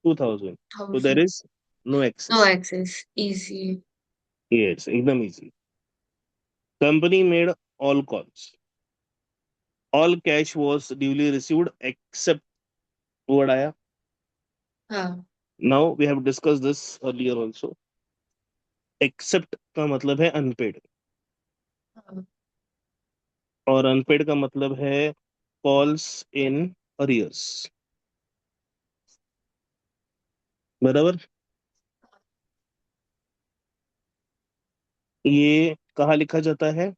[SPEAKER 1] 2,000, तो there
[SPEAKER 2] thousand.
[SPEAKER 1] Is no
[SPEAKER 2] no
[SPEAKER 1] excess.
[SPEAKER 2] Excess. Easy.
[SPEAKER 1] Yes, एकदम easy. Company made all calls, all cash was duly received except, word आया।
[SPEAKER 2] हाँ।
[SPEAKER 1] Now we have discussed this earlier also, except का मतलब है अनपेड,
[SPEAKER 2] हाँ।
[SPEAKER 1] और अनपेड का मतलब है कॉल्स इन अरियर्स, बराबर। ये कहाँ लिखा जाता है,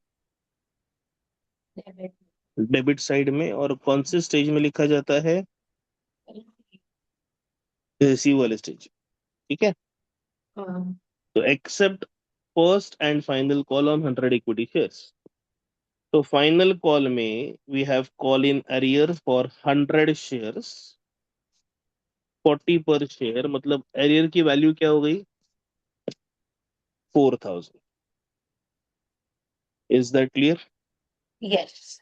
[SPEAKER 2] डेबिट।
[SPEAKER 1] डेबिट साइड में, और कौन से स्टेज में लिखा जाता है, रिसीव वाले स्टेज। ठीक है,
[SPEAKER 2] हाँ।
[SPEAKER 1] तो except first and final call on 100 equity shares. तो फाइनल कॉल में we have call in arrear for 100 shares, 40 per share, मतलब अरियर की वैल्यू क्या हो गई, 4,000। Is that clear.
[SPEAKER 2] यस।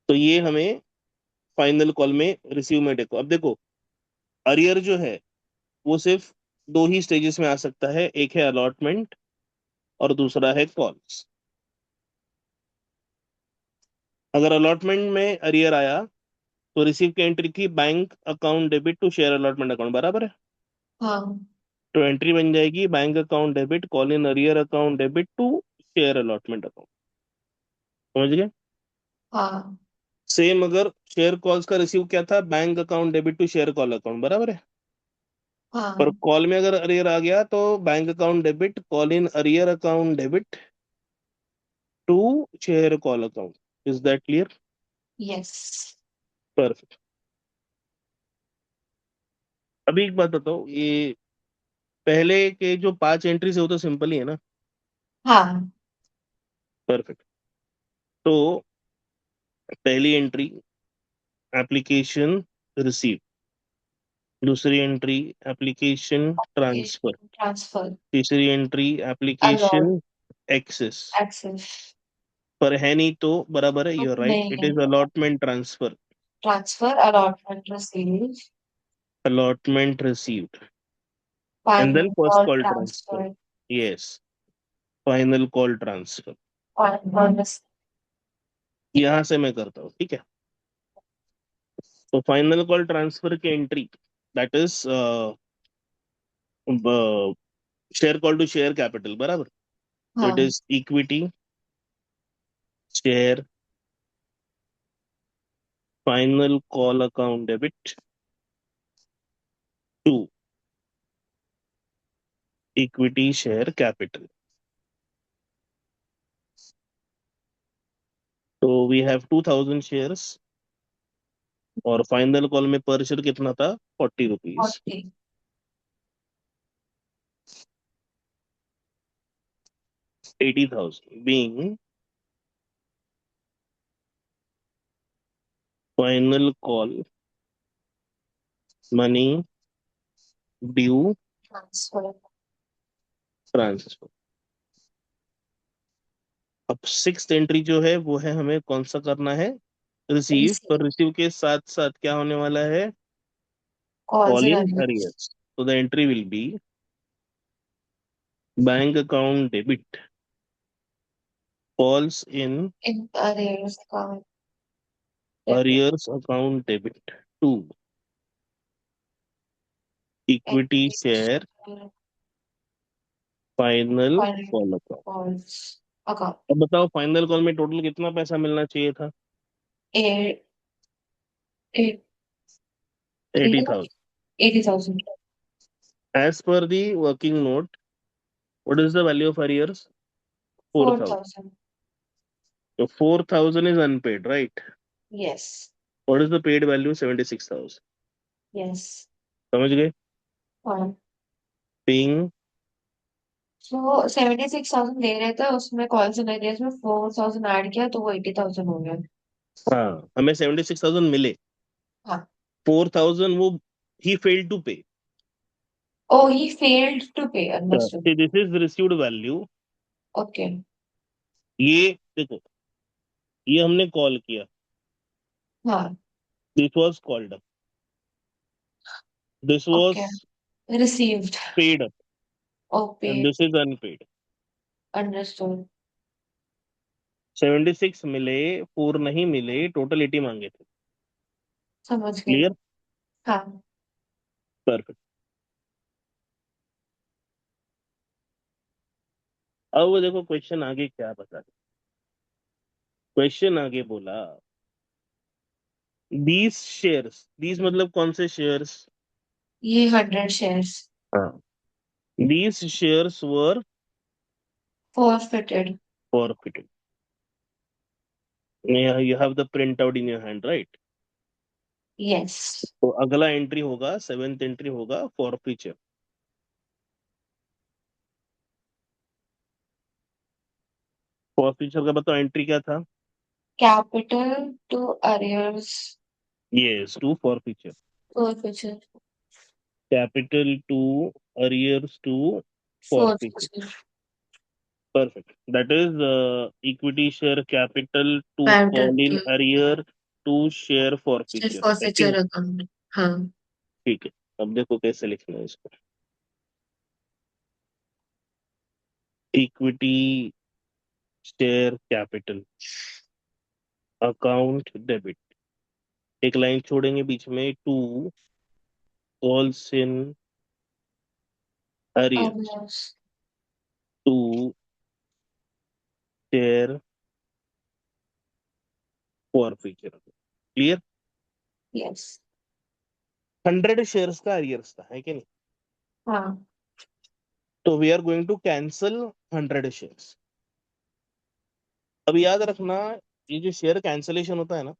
[SPEAKER 1] तो ये हमें फाइनल कॉल में रिसीव में देखो, अब देखो अरियर जो है वो सिर्फ दो ही स्टेजेस में आ सकता है, एक है अलॉटमेंट और दूसरा है कॉल्स। अगर अलॉटमेंट में अरियर आया तो रिसीव की एंट्री थी bank account debit to share allotment account, बराबर है।
[SPEAKER 2] हाँ।
[SPEAKER 1] तो एंट्री बन जाएगी bank account debit call in arrear account debit to share allotment account, समझ गए।
[SPEAKER 2] हाँ।
[SPEAKER 1] सेम अगर शेयर कॉल्स का रिसीव क्या था, bank account debit to share call account, बराबर है। पर
[SPEAKER 2] हाँ।
[SPEAKER 1] कॉल में अगर अरियर आ गया तो bank account debit call in arrear account debit to share call account. Is that clear.
[SPEAKER 2] Yes.
[SPEAKER 1] Perfect. अभी एक बात बताओ, ये पहले के जो 5 एंट्रीज है वो तो सिंपल ही है ना।
[SPEAKER 2] हाँ।
[SPEAKER 1] परफेक्ट। तो पहली एंट्री एप्लीकेशन रिसीव, दूसरी एंट्री एप्लीकेशन ट्रांसफर,
[SPEAKER 2] ट्रांसफर,
[SPEAKER 1] तीसरी entry
[SPEAKER 2] allot,
[SPEAKER 1] application excess,
[SPEAKER 2] excess,
[SPEAKER 1] पर है नहीं तो बराबर है, यूर राइट,
[SPEAKER 2] नहीं
[SPEAKER 1] इट
[SPEAKER 2] है,
[SPEAKER 1] is allotment transfer,
[SPEAKER 2] transfer, allotment, receive,
[SPEAKER 1] allotment received, and then
[SPEAKER 2] final
[SPEAKER 1] first
[SPEAKER 2] call
[SPEAKER 1] call transfer.
[SPEAKER 2] Transfer,
[SPEAKER 1] Yes, final call transfer.
[SPEAKER 2] Final,
[SPEAKER 1] यहां से मैं करता हूँ, ठीक है। तो फाइनल कॉल ट्रांसफर की entry, that is share call to share capital, बराबर। तो इट
[SPEAKER 2] हाँ,
[SPEAKER 1] is equity share final call account debit to equity share capital. तो वी हैव 2000 शेयर्स, और फाइनल कॉल में पर शेयर कितना था, 40 rupees.
[SPEAKER 2] 40,
[SPEAKER 1] 80,000 being final call money due
[SPEAKER 2] transfer,
[SPEAKER 1] transfer. अब सिक्स एंट्री जो है वो है, हमें कौन सा करना है, रिसीव,
[SPEAKER 2] रिसीव,
[SPEAKER 1] पर रिसीव के साथ साथ क्या होने वाला है,
[SPEAKER 2] calls
[SPEAKER 1] call
[SPEAKER 2] in
[SPEAKER 1] in
[SPEAKER 2] arrears,
[SPEAKER 1] arrears. तो the entry will be bank account debit calls in
[SPEAKER 2] in arrears का debit,
[SPEAKER 1] arrears account debit to equity share
[SPEAKER 2] application,
[SPEAKER 1] final
[SPEAKER 2] final
[SPEAKER 1] call account.
[SPEAKER 2] Calls, account,
[SPEAKER 1] अब बताओ फाइनल कॉल में टोटल कितना पैसा मिलना चाहिए था,
[SPEAKER 2] eight, eight,
[SPEAKER 1] 80,000।
[SPEAKER 2] 80,000,
[SPEAKER 1] As per the working note, what is the value of arrears? 4,000.
[SPEAKER 2] 4,000,
[SPEAKER 1] So 4,000 is unpaid, right?
[SPEAKER 2] Yes,
[SPEAKER 1] What is the paid value? 76,000.
[SPEAKER 2] Yes,
[SPEAKER 1] समझ गए?
[SPEAKER 2] हाँ।
[SPEAKER 1] Paying,
[SPEAKER 2] तो 76,000 दे रहे थे, उसमें कॉल इन अरियर्स में 4,000 ऐड किया तो वो 80,000 हो गया।
[SPEAKER 1] हाँ, हमें 76,000 मिले,
[SPEAKER 2] हाँ,
[SPEAKER 1] 4,000 वो he failed to pay.
[SPEAKER 2] Oh he failed to pay, understood,
[SPEAKER 1] See, this is the received value.
[SPEAKER 2] Okay,
[SPEAKER 1] ये देखो, ये हमने कॉल किया,
[SPEAKER 2] हाँ,
[SPEAKER 1] this was called up, this
[SPEAKER 2] okay,
[SPEAKER 1] was
[SPEAKER 2] received,
[SPEAKER 1] paid up,
[SPEAKER 2] okay,
[SPEAKER 1] and this is unpaid.
[SPEAKER 2] Understood,
[SPEAKER 1] 76 मिले, 4 नहीं मिले, टोटल 80 मांगे थे।
[SPEAKER 2] समझ गई,
[SPEAKER 1] क्लियर?
[SPEAKER 2] हाँ,
[SPEAKER 1] परफेक्ट। अब वो देखो क्वेश्चन आगे क्या बता, क्वेश्चन आगे बोला, दीज शेयर्स, दीज मतलब कौन से शेयर्स,
[SPEAKER 2] ये 100 शेयर्स
[SPEAKER 1] हाँ, these shares were
[SPEAKER 2] forfeited,
[SPEAKER 1] forfeited. You have the printout in your hand, right?
[SPEAKER 2] Yes,
[SPEAKER 1] तो अगला एंट्री होगा, सेवेंथ एंट्री होगा फॉरफीचर। फॉरफीचर का बताओ एंट्री क्या था,
[SPEAKER 2] capital to arrears,
[SPEAKER 1] yes, to forfeiture,
[SPEAKER 2] forfeiture,
[SPEAKER 1] capital to arrears to forfeiture.
[SPEAKER 2] forfeiture,
[SPEAKER 1] perfect, that is equity share capital to
[SPEAKER 2] capital
[SPEAKER 1] call in
[SPEAKER 2] to
[SPEAKER 1] arrear to share forfeiture, है कि
[SPEAKER 2] forfeiture
[SPEAKER 1] नहीं?
[SPEAKER 2] अकाउंट, हाँ,
[SPEAKER 1] ठीक है, अब देखो कैसे लिखना है इसको, equity share capital account debit, एक लाइन छोड़ेंगे बीच में, to calls in arrears
[SPEAKER 2] arrears,
[SPEAKER 1] to share forfeiture. Clear?
[SPEAKER 2] Yes,
[SPEAKER 1] 100 shares का अरियर्स था, है कि नहीं?
[SPEAKER 2] हाँ,
[SPEAKER 1] तो we are going to cancel 100 shares. अब याद रखना, ये जो शेयर कैंसलेशन होता है ना,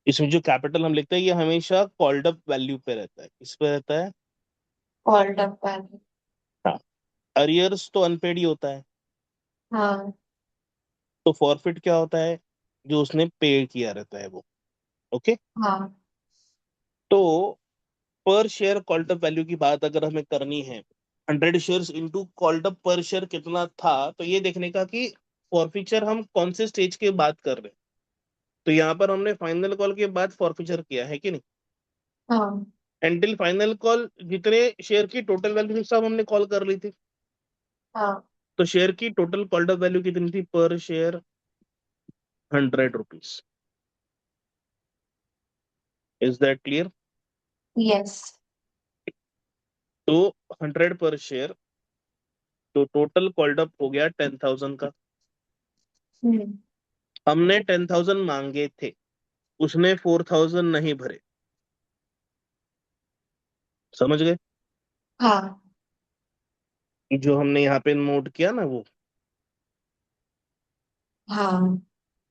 [SPEAKER 1] इसमें जो कैपिटल हम लिखते हैं ये हमेशा कॉल्ड अप वैल्यू पे रहता है, किस पे रहता है,
[SPEAKER 2] कॉल्ड अप वैल्यू,
[SPEAKER 1] हाँ। अरियर्स तो अनपेड ही होता है,
[SPEAKER 2] हाँ,
[SPEAKER 1] तो फॉरफिट क्या होता है, जो उसने पे किया रहता है वो। ओके,
[SPEAKER 2] हाँ,
[SPEAKER 1] तो पर शेयर कॉल्ड अप वैल्यू की बात अगर हमें करनी है, 100 शेयर्स इंटू कॉल्ड अप पर शेयर कितना था, तो ये देखने का कि फॉरफीचर हम कौन से स्टेज की बात कर रहे हैं। तो यहाँ पर हमने फाइनल कॉल के बाद फॉरफीचर किया है कि नहीं।
[SPEAKER 2] हाँ।
[SPEAKER 1] एंटिल फाइनल कॉल जितने शेयर की टोटल वैल्यू थी सब हमने कॉल कर ली थी।
[SPEAKER 2] हाँ।
[SPEAKER 1] तो शेयर की टोटल कॉल्ड अप वैल्यू कितनी थी पर share, 100 rupees. Is that clear.
[SPEAKER 2] Yes.
[SPEAKER 1] तो 100 पर शेयर, तो टोटल कॉल्ड अप हो गया 10,000 का।
[SPEAKER 2] हम्म।
[SPEAKER 1] हमने 10,000 मांगे थे, उसने 4,000 नहीं भरे। समझ गए।
[SPEAKER 2] हाँ।
[SPEAKER 1] जो हमने यहाँ पे नोट किया ना वो,
[SPEAKER 2] हाँ।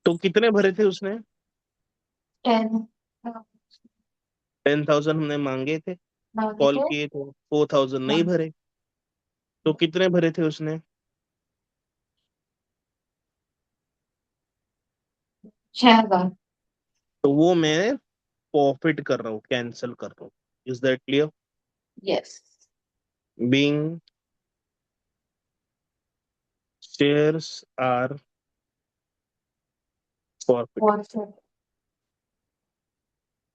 [SPEAKER 1] तो कितने भरे थे उसने।
[SPEAKER 2] 10
[SPEAKER 1] 10,000 हमने मांगे थे,
[SPEAKER 2] मांगे
[SPEAKER 1] कॉल
[SPEAKER 2] थे।
[SPEAKER 1] किए थे, 4,000 नहीं
[SPEAKER 2] हाँ।
[SPEAKER 1] भरे। तो कितने भरे थे उसने।
[SPEAKER 2] 6,000।
[SPEAKER 1] तो वो मैं प्रॉफिट कर रहा हूँ, कैंसिल कर रहा हूँ। Is that clear.
[SPEAKER 2] Yes.
[SPEAKER 1] Being shares are profit.
[SPEAKER 2] और फिर।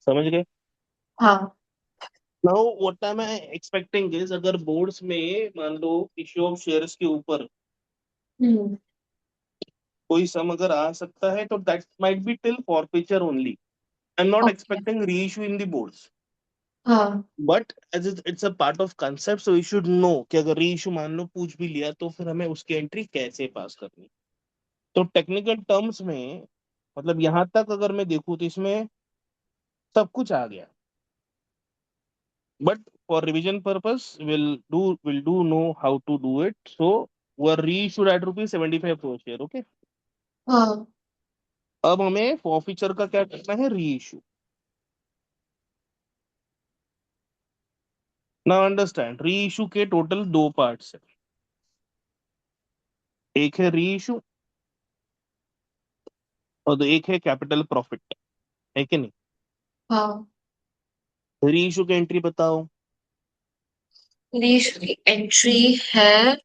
[SPEAKER 1] समझ गए।
[SPEAKER 2] हाँ।
[SPEAKER 1] Now what am I expecting is, अगर बोर्ड्स में मान लो इश्यू ऑफ शेयर्स के ऊपर
[SPEAKER 2] हम्म।
[SPEAKER 1] कोई सम अगर आ सकता है, तो that might be till forfeiture only. I am not
[SPEAKER 2] okay.
[SPEAKER 1] Expecting reissue in the boards,
[SPEAKER 2] हाँ।
[SPEAKER 1] But as it's a part of concept, so you should know कि अगर री इशू मान लो पूछ भी लिया, तो फिर हमें उसकी एंट्री कैसे पास करनी। तो टेक्निकल टर्म्स में, मतलब यहां तक अगर मैं देखूं तो इसमें सब कुछ आ गया। But for revision purpose will do know how to do it. So were reissued eight ₹75 पर शेयर। ओके।
[SPEAKER 2] हाँ।
[SPEAKER 1] अब हमें फॉरफीचर का क्या करना है, री इशू। नाउ अंडरस्टैंड, री इशू के टोटल दो पार्ट्स है। एक है री इशू, और एक है कैपिटल प्रॉफिट, है कि नहीं।
[SPEAKER 2] हाँ।
[SPEAKER 1] री इशू की एंट्री बताओ।
[SPEAKER 2] लीज की एंट्री है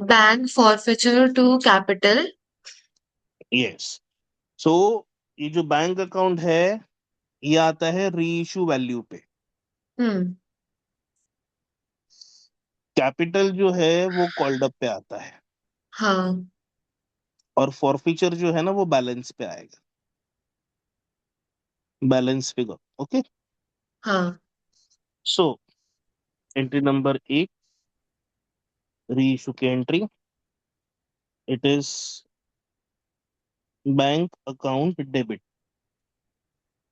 [SPEAKER 2] bank forfeiture to capital.
[SPEAKER 1] Yes. So ये जो बैंक अकाउंट है, ये आता है री इशू वैल्यू पे।
[SPEAKER 2] हम्म।
[SPEAKER 1] कैपिटल जो है वो कॉल्ड अप पे आता है,
[SPEAKER 2] हाँ।
[SPEAKER 1] और फॉरफीचर जो है ना वो बैलेंस पे आएगा, बैलेंस फिगर। ओके।
[SPEAKER 2] हाँ।
[SPEAKER 1] सो एंट्री नंबर एक, री इशू की entry, it is bank account debit.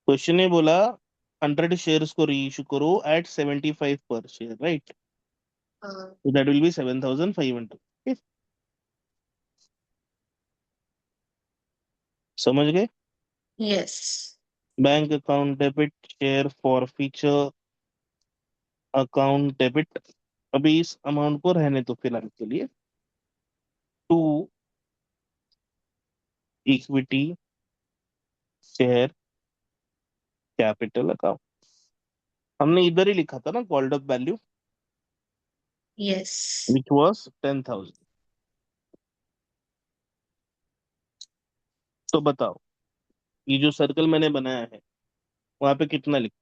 [SPEAKER 1] Question ने बोला 100 शेयर्स को री इशू करो एट 75 पर शेयर, राइट।
[SPEAKER 2] हाँ।
[SPEAKER 1] तो दैट विल बी 7,500। समझ गए।
[SPEAKER 2] Yes.
[SPEAKER 1] Bank account debit, share forfeiture account debit. अभी इस अमाउंट को रहने दो फिलहाल के लिए। To equity share capital account, हमने इधर ही लिखा था ना called up value,
[SPEAKER 2] yes.
[SPEAKER 1] Which was 10,000। तो बताओ, ये जो सर्कल मैंने बनाया है वहां पे कितना लिखा।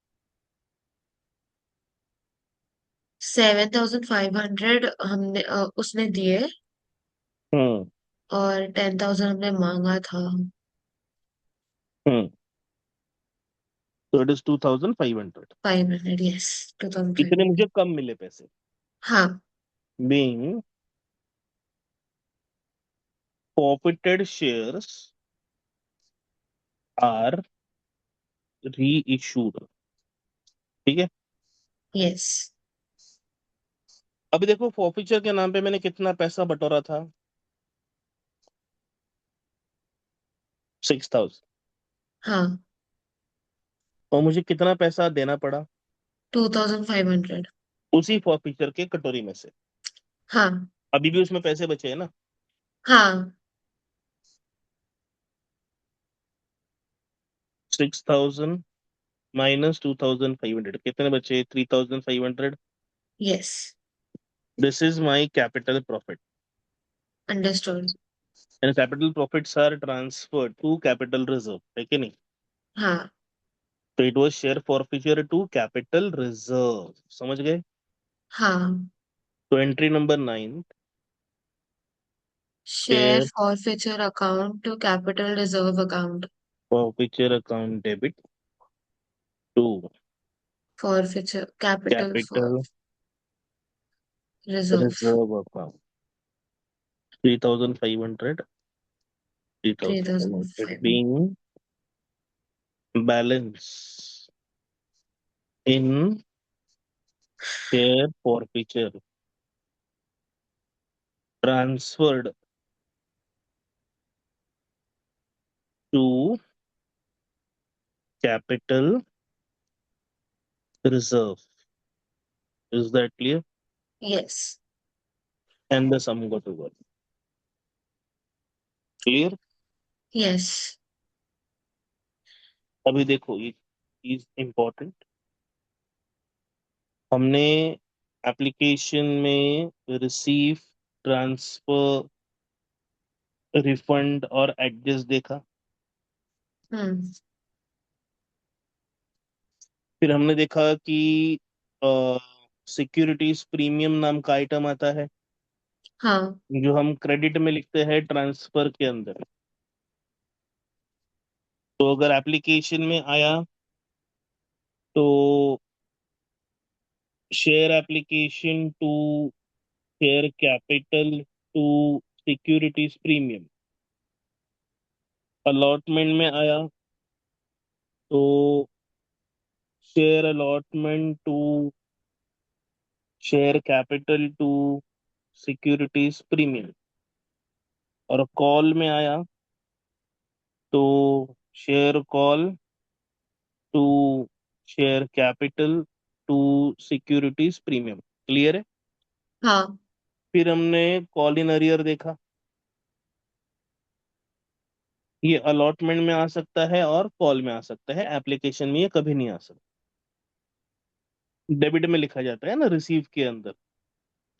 [SPEAKER 2] 7,500 हमने उसने दिए।
[SPEAKER 1] हम्म।
[SPEAKER 2] और 10,000 हमने मांगा था।
[SPEAKER 1] हम्म। तो it is 2,500।
[SPEAKER 2] 500। Yes. Two thousand five
[SPEAKER 1] इतने मुझे
[SPEAKER 2] हंड्रेड
[SPEAKER 1] कम मिले पैसे।
[SPEAKER 2] हाँ।
[SPEAKER 1] बीइंग forfeited shares आर री इशूड। ठीक है।
[SPEAKER 2] यस।
[SPEAKER 1] अभी देखो फॉरफीचर के नाम पे मैंने कितना पैसा बटोरा था, 6,000।
[SPEAKER 2] हाँ।
[SPEAKER 1] और मुझे कितना पैसा देना पड़ा
[SPEAKER 2] 2,500।
[SPEAKER 1] उसी फॉरफीचर के कटोरी में से।
[SPEAKER 2] हाँ।
[SPEAKER 1] अभी भी उसमें पैसे बचे हैं ना।
[SPEAKER 2] हाँ।
[SPEAKER 1] 6,000 माइनस 2500, कितने बचे? 3500।
[SPEAKER 2] Yes.
[SPEAKER 1] This is my capital profit,
[SPEAKER 2] understood.
[SPEAKER 1] And capital profits are transfer to capital reserve, है कि नहीं?
[SPEAKER 2] हाँ।
[SPEAKER 1] तो it was share forfeiture to capital reserve, समझ गए?
[SPEAKER 2] हाँ।
[SPEAKER 1] तो entry number 9,
[SPEAKER 2] share
[SPEAKER 1] share
[SPEAKER 2] forfeiture account to capital reserve account.
[SPEAKER 1] Forfeiture account debit to
[SPEAKER 2] forfeiture capital for
[SPEAKER 1] capital
[SPEAKER 2] reserve.
[SPEAKER 1] Reserve account, 3500, three
[SPEAKER 2] three
[SPEAKER 1] thousand five
[SPEAKER 2] thousand
[SPEAKER 1] hundred
[SPEAKER 2] five
[SPEAKER 1] being balance in share forfeiture transferred to capital reserve. Is that clear?
[SPEAKER 2] Yes.
[SPEAKER 1] And the sum got over. Clear?
[SPEAKER 2] Yes.
[SPEAKER 1] अभी देखो ये चीज इंपॉर्टेंट, हमने एप्लीकेशन में रिसीव, ट्रांसफर, रिफंड और एडजस्ट देखा।
[SPEAKER 2] हम्म।
[SPEAKER 1] फिर हमने देखा कि सिक्योरिटीज प्रीमियम नाम का आइटम आता है,
[SPEAKER 2] हाँ।
[SPEAKER 1] जो हम क्रेडिट में लिखते हैं ट्रांसफर के अंदर। तो अगर एप्लीकेशन में आया तो share application to share capital to securities premium, allotment में आया तो share allotment to share capital to securities premium, और कॉल में आया तो share call to share capital to securities premium. Clear है?
[SPEAKER 2] हाँ।
[SPEAKER 1] फिर हमने कॉल इन अरियर देखा, ये अलॉटमेंट में आ सकता है और कॉल में आ सकता है, एप्लीकेशन में ये कभी नहीं आ सकता। डेबिट में लिखा जाता है ना रिसीव के अंदर।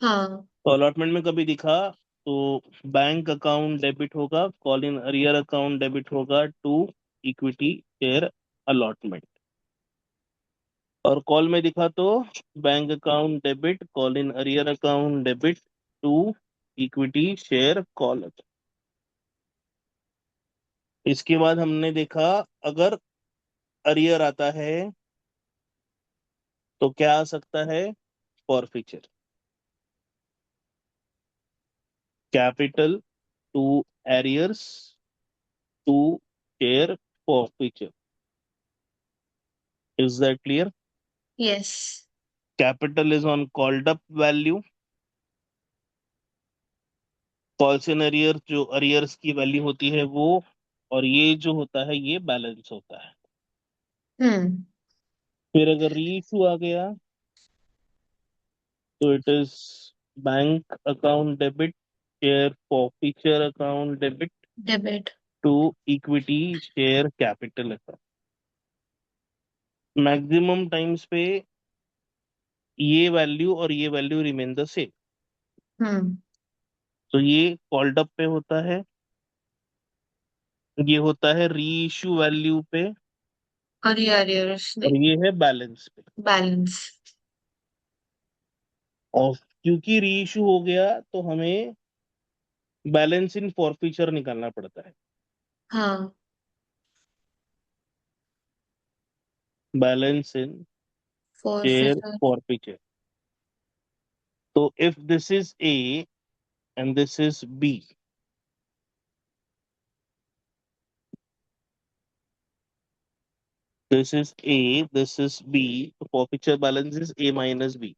[SPEAKER 2] हाँ।
[SPEAKER 1] तो अलॉटमेंट में कभी दिखा तो बैंक अकाउंट डेबिट होगा, call in arrear account debit होगा टू इक्विटी शेयर अलॉटमेंट। और कॉल में दिखा तो bank account debit, call in arrear account debit to equity share call. इसके बाद हमने देखा अगर अरियर आता है तो क्या आ सकता है? Forfeiture, capital to arrears to share forfeiture. Is that clear?
[SPEAKER 2] Yes.
[SPEAKER 1] Capital is on called up value, calls in arrear जो अरियर्स की वैल्यू होती है वो, और ये जो होता है ये बैलेंस होता है।
[SPEAKER 2] हम्म।
[SPEAKER 1] फिर अगर री इशू आ गया तो it is bank account debit share forfeiture account debit
[SPEAKER 2] debit.
[SPEAKER 1] To equity share capital account. Maximum times पे ये वैल्यू और ये value remain the same.
[SPEAKER 2] Hmm.
[SPEAKER 1] तो ये कॉल्ड अप पे होता है, ये होता है री इशू वैल्यू पे,
[SPEAKER 2] और ये अरियर्स
[SPEAKER 1] और
[SPEAKER 2] नहीं।
[SPEAKER 1] ये है बैलेंस पे।
[SPEAKER 2] बैलेंस।
[SPEAKER 1] और क्योंकि री इशू हो गया तो हमें बैलेंस इन फॉरफीचर निकालना पड़ता है।
[SPEAKER 2] हाँ।
[SPEAKER 1] Balance in share
[SPEAKER 2] forfeiture.
[SPEAKER 1] Forfeiture. तो if this is A and this is B, this is A, this is B, तो forfeiture balance is A minus B.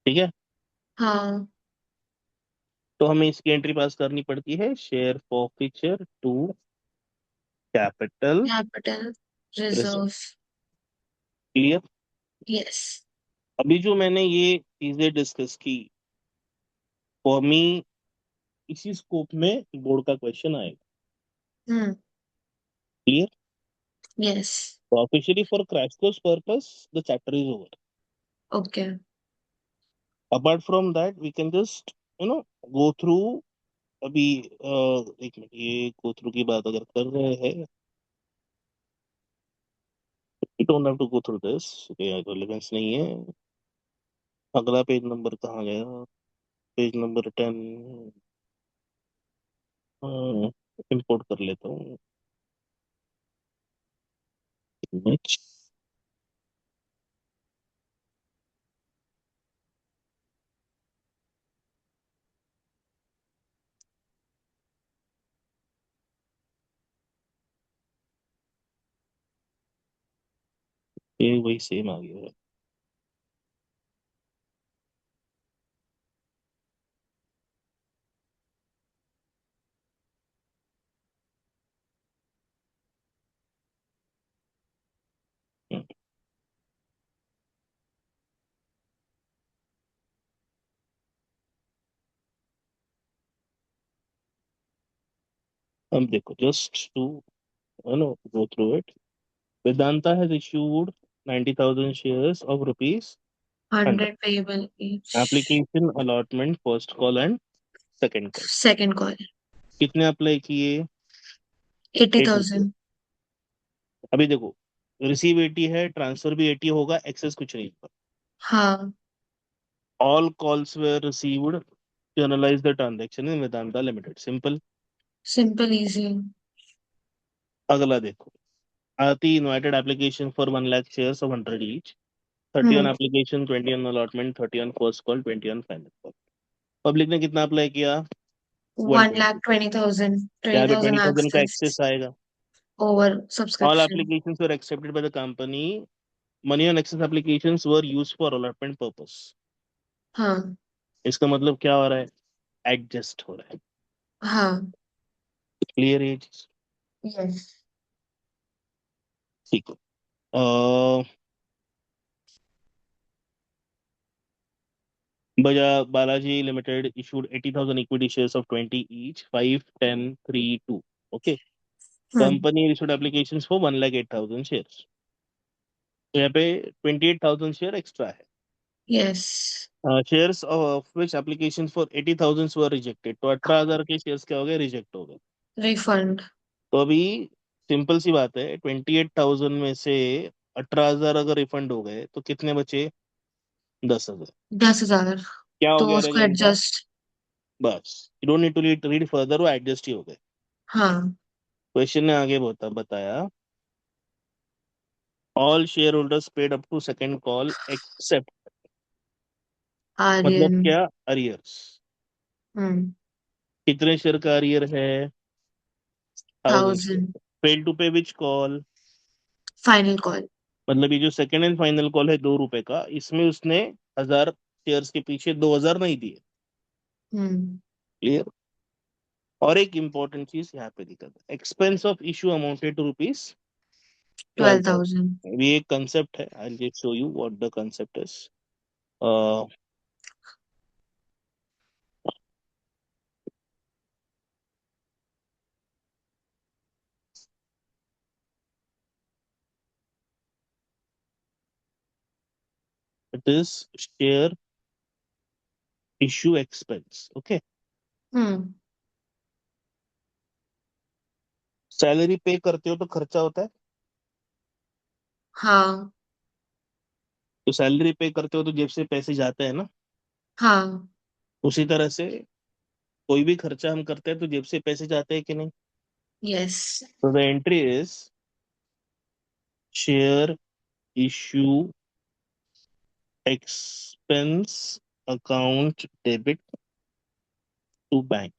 [SPEAKER 1] ठीक है?
[SPEAKER 2] हाँ।
[SPEAKER 1] तो हमें इसकी एंट्री पास करनी पड़ती है, share forfeiture to capital
[SPEAKER 2] capital
[SPEAKER 1] reserve.
[SPEAKER 2] Reserve.
[SPEAKER 1] Clear?
[SPEAKER 2] Yes.
[SPEAKER 1] अभी जो मैंने ये चीजें डिस्कस की, फॉर मी इसी स्कोप में बोर्ड का क्वेश्चन आएगा।
[SPEAKER 2] हम्म।
[SPEAKER 1] क्लियर?
[SPEAKER 2] यस।
[SPEAKER 1] तो officially for crash course purpose the chapter is over.
[SPEAKER 2] Okay.
[SPEAKER 1] Apart from that we can just you know go through. अभी एक मिनट, ये गो थ्रू की बात अगर कर रहे हैं, you don't have to go through this, ये रेलेवेंस नहीं है. अगला पेज नंबर कहाँ गया? Page number 10. इंपोर्ट कर लेता हूँ. Image. ये वही सेम आ गया. है. अब देखो, just to go through it. Vedanta has issued 90,000 shares of rupees 100.
[SPEAKER 2] 100 payable each.
[SPEAKER 1] Application allotment first call and second call.
[SPEAKER 2] Second call.
[SPEAKER 1] कितने अप्लाई किए? 80
[SPEAKER 2] 80,000।
[SPEAKER 1] अभी देखो, रिसीव 80 है, ट्रांसफर भी 80 होगा, एक्सेस कुछ नहीं होगा.
[SPEAKER 2] हाँ।
[SPEAKER 1] All calls were received to analyze the transaction in Vedanta Limited. Simple.
[SPEAKER 2] Simple easy.
[SPEAKER 1] अगला देखो, आती invited application for 1 lakh shares of 100 each. 30 on
[SPEAKER 2] hmm.
[SPEAKER 1] application, 20 on allotment, 30 on first call, 20 on final call. Public ने कितना अप्लाई किया? 120.
[SPEAKER 2] 1,20,000।
[SPEAKER 1] यहाँ
[SPEAKER 2] ट्वेंटी
[SPEAKER 1] पे
[SPEAKER 2] थाउजेंड
[SPEAKER 1] 20,000 का
[SPEAKER 2] एक्सेस।
[SPEAKER 1] एक्सेस आएगा.
[SPEAKER 2] Over
[SPEAKER 1] All
[SPEAKER 2] subscription.
[SPEAKER 1] applications were accepted by the company. Money on excess applications were used for allotment purpose.
[SPEAKER 2] हाँ।
[SPEAKER 1] इसका मतलब क्या हो रहा है? एडजस्ट हो रहा है.
[SPEAKER 2] हाँ।
[SPEAKER 1] क्लियर है ये चीज?
[SPEAKER 2] यस।
[SPEAKER 1] ठीक है. अह, बजा Balaji limited issued 80,000 equity shares of 20 each, 5, 10, 3, 2. Okay.
[SPEAKER 2] Hmm.
[SPEAKER 1] Company issued applications for 1 lakh 8,000 shares. तो यहाँ पे 28,000 शेयर एक्स्ट्रा है.
[SPEAKER 2] Yes.
[SPEAKER 1] Shares of which application for 80,000 were rejected. तो 18,000 के शेयर्स क्या हो गए? रिजेक्ट हो गए.
[SPEAKER 2] रिफंड।
[SPEAKER 1] तो अभी सिंपल सी बात है, 28,000 में से 18,000 अगर रिफंड हो गए तो कितने बचे? 10,000.
[SPEAKER 2] 10,000।
[SPEAKER 1] क्या हो
[SPEAKER 2] तो
[SPEAKER 1] गया
[SPEAKER 2] उसको
[SPEAKER 1] रजंता?
[SPEAKER 2] एडजस्ट।
[SPEAKER 1] बस, you don't need to read further, वो एडजस्ट ही हो गए.
[SPEAKER 2] हाँ।
[SPEAKER 1] क्वेश्चन ने आगे बताया, all share holders paid up to second call except. मतलब
[SPEAKER 2] आर्यन।
[SPEAKER 1] क्या? अरियर्स.
[SPEAKER 2] हम्म।
[SPEAKER 1] कितने शेयर का अरियर है? 1,000 शेयर.
[SPEAKER 2] 1,000।
[SPEAKER 1] फेल टू पे विच कॉल?
[SPEAKER 2] Final call.
[SPEAKER 1] मतलब ये जो सेकंड एंड फाइनल कॉल है 2 रुपए का, इसमें उसने 1,000 शेयर्स के पीछे 2,000 नहीं दिए.
[SPEAKER 2] हम्म।
[SPEAKER 1] क्लियर? और एक इंपॉर्टेंट चीज यहाँ पे दिखा था, expense of issue amounted to rupees twelve
[SPEAKER 2] 12,000।
[SPEAKER 1] Thousand ये एक कंसेप्ट है. I just show you what the concept is. It is share issue expense. Okay.
[SPEAKER 2] Hmm.
[SPEAKER 1] Salary pay करते हो तो खर्चा होता है.
[SPEAKER 2] हाँ।
[SPEAKER 1] तो सैलरी पे करते हो तो जेब से पैसे जाते हैं ना.
[SPEAKER 2] हाँ।
[SPEAKER 1] उसी तरह से कोई भी खर्चा हम करते हैं तो जेब से पैसे जाते हैं कि नहीं.
[SPEAKER 2] यस।
[SPEAKER 1] तो the entry is share issue expense account debit to bank.